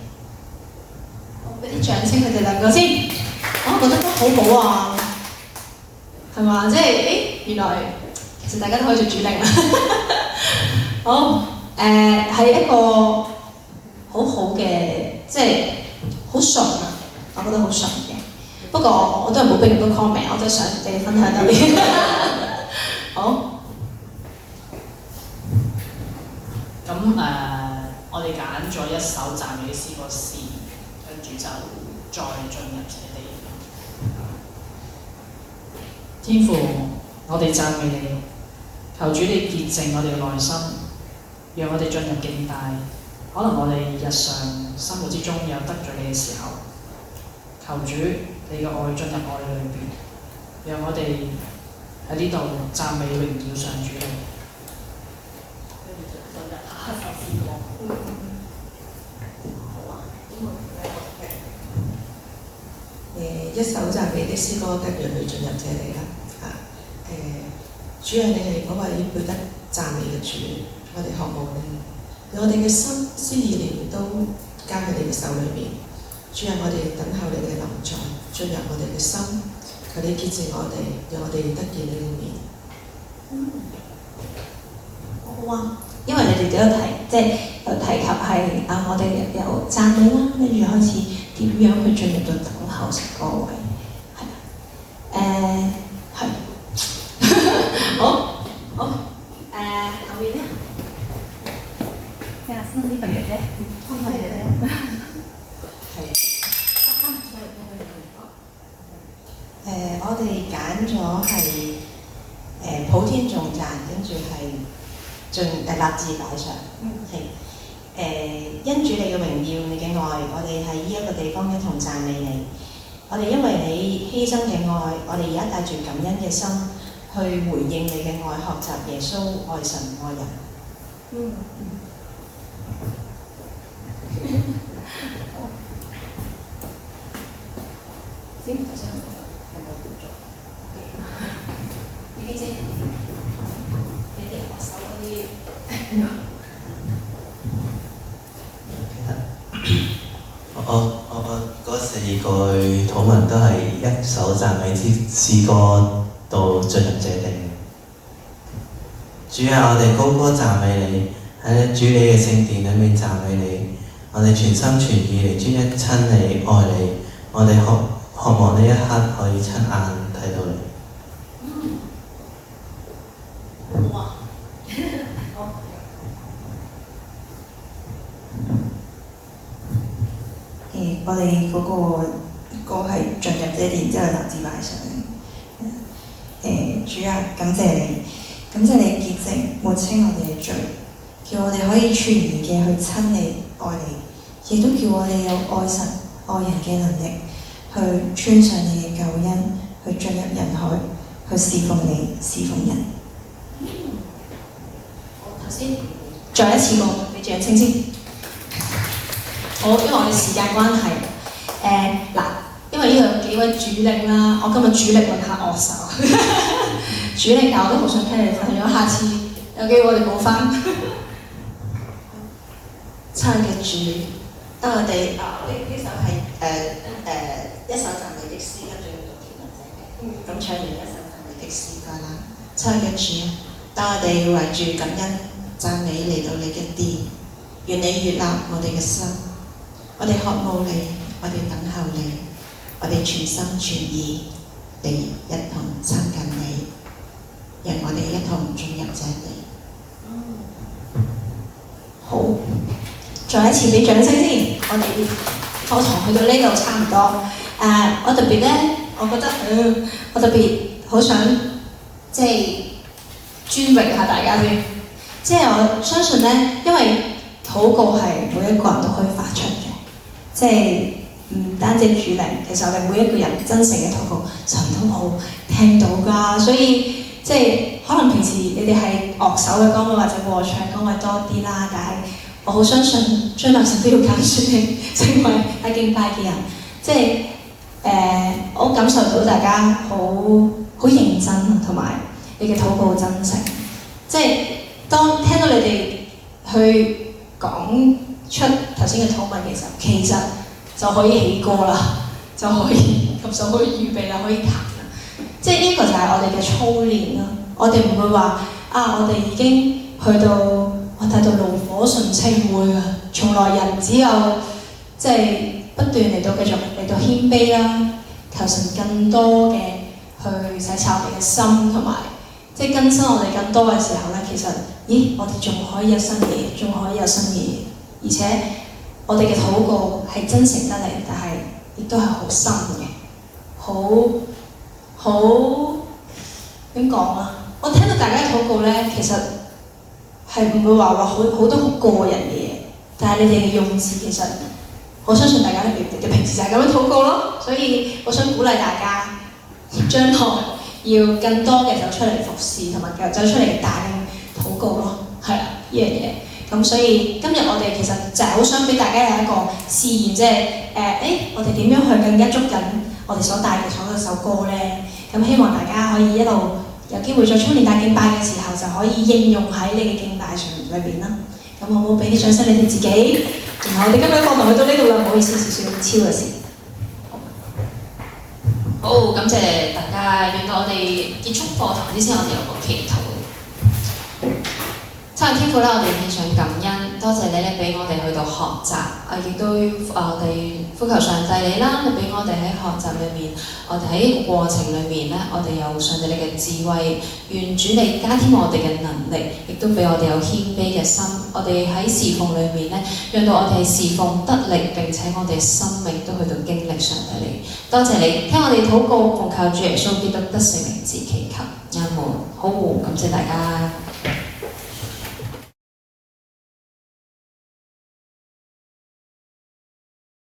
俾啲掌聲佢哋兩個先，我覺得都好好啊，係嘛？即係原來其實大家都可以做主領啊。好，係一個好好嘅，即係好順啊，我覺得好順嘅。不過我都係冇俾咁多 comment， 我都想你分享多啲。好。咁我哋揀咗一首讚美嘅詩歌先，跟住就再進入這地。天父，我哋讚美你，求主你潔淨我哋嘅內心，讓我哋進入敬拜。可能我哋日常生活之中有得罪你嘅時候，求主你嘅愛進入我哋裏邊，讓我哋喺呢度讚美榮耀上主你。一首讚美的詩歌得讓佢進入這裏啦。主啊，你係嗰位配得讚美嘅主，我哋渴望你，我哋嘅心思意念都交喺你嘅手裏面。主啊，我哋等候你嘅臨在進入我哋嘅心，求你潔淨我哋，讓我哋得見你嘅面。好啊，因為你哋都有提及係我哋有讚美啦，跟住開始點樣去進入到等候神嗰位，係好，後面咧，呢份嘅啫，我哋揀咗係普天頌讚，跟住係立志擺上，因主你嘅榮耀，你嘅愛，我哋喺呢一個地方一同讚美你。我哋因為你犧牲嘅愛，我哋而家帶住感恩嘅心去回應你嘅愛，學習耶穌愛神愛人。先頭先有冇輔助？你知你哋學手嗰啲。我嗰4句禱文都係一首讚美之詩歌到進入這地。主啊，我哋高歌讚美你，喺主你嘅聖殿裏面讚美你，我哋全心全意嚟專一親你愛你，我哋渴望呢一刻可以親眼睇到你。哇！我哋嗰個歌係進入這殿之後立志擺上。主啊，感謝你，感謝你潔淨抹清我哋嘅罪，叫我哋可以全然嘅去親你愛你，亦都叫我哋有愛神愛人嘅能力，去穿上你嘅救恩，去進入人海，去侍奉你，侍奉人。我頭先再一次過俾掌聲先。好，因為我哋時間關係，因為呢個幾幾位主領啦，我今日主力揾下樂手，主領，但我都好想聽你分享，下次有機會我哋補翻。親愛嘅主，當我哋呢首係一首讚美的詩，跟住要讀天文者嘅，咁唱完一首讚美的詩歌啦。親愛嘅主，當我哋圍住感恩讚美嚟到你嘅殿，願你悅納我哋嘅心，我哋渴慕你，我哋等候你，我哋全心全意地一同親近你，讓我哋一同進入這地。好，再一次俾掌聲先。我哋課堂去到呢度差唔多。我特別咧，我覺得我特別好想即係尊榮下大家先。即係我相信咧，因為禱告係每一個人都可以發出嘅，即係唔單止主靈，其實我哋每一個人真誠嘅禱告，神都好聽到㗎。所以即係可能平時你哋係樂手嘅崗位或者和唱崗位多啲啦，但係我好相信將來神都要揀選你成為喺敬拜嘅人。即係我感受到大家好認真，同埋你嘅禱告真誠。即係當聽到你哋去講出頭先嘅禱文嘅時候，其實就可以起歌啦，就可以預備啦，可以彈啦。即係呢個就係我哋嘅操練啦。我哋唔會話我哋已經去到我睇到爐火純青會啊！從來人只有即係不斷嚟到繼續嚟到謙卑啦，求神更多嘅去洗刷我哋嘅心，同埋即係更新我哋更多嘅時候咧，其實我哋仲可以有新嘢，仲可以有新嘅嘢，而且我哋嘅禱告係真誠得嚟，但係亦都係好深嘅，好點講啊？我聽到大家嘅禱告咧，其實係唔會話好多好個人嘅嘢，但係你哋嘅用字其實，我相信大家嘅平時就係咁樣禱告咯。所以我想鼓勵大家，將來要更多嘅走出嚟服侍，同埋走出嚟帶領禱告咯。係啦，呢樣嘢。咁所以今日我哋其實就係好想俾大家有一個試驗，即係我哋點樣去更加捉緊我哋所帶嘅嗰首歌咧？咁希望大家可以一路有機會再操練帶敬拜嘅時候，就可以應用喺你嘅敬拜上裏邊啦。咁好唔好俾啲掌聲你哋自己？然後我哋今日課堂去到呢度啦，唔好意思，少少超嘅事。好，感謝大家。讓到我哋結束課堂之前，我哋有個祈禱。親愛天父啦，我哋獻上感恩，多謝你咧俾我哋去到學習，亦都我哋呼求上帝你啦，你俾我哋喺學習裏面，我哋喺過程裏面咧，我哋有上帝你嘅智慧，願主你加添我哋嘅能力，亦都俾我哋有謙卑嘅心，我哋喺侍奉裏面咧，讓到我哋侍奉得力，並且我哋生命都去到經歷上帝你。多謝你聽我哋禱告，奉靠主耶穌基督得勝名字祈求，阿門。好，感謝大家。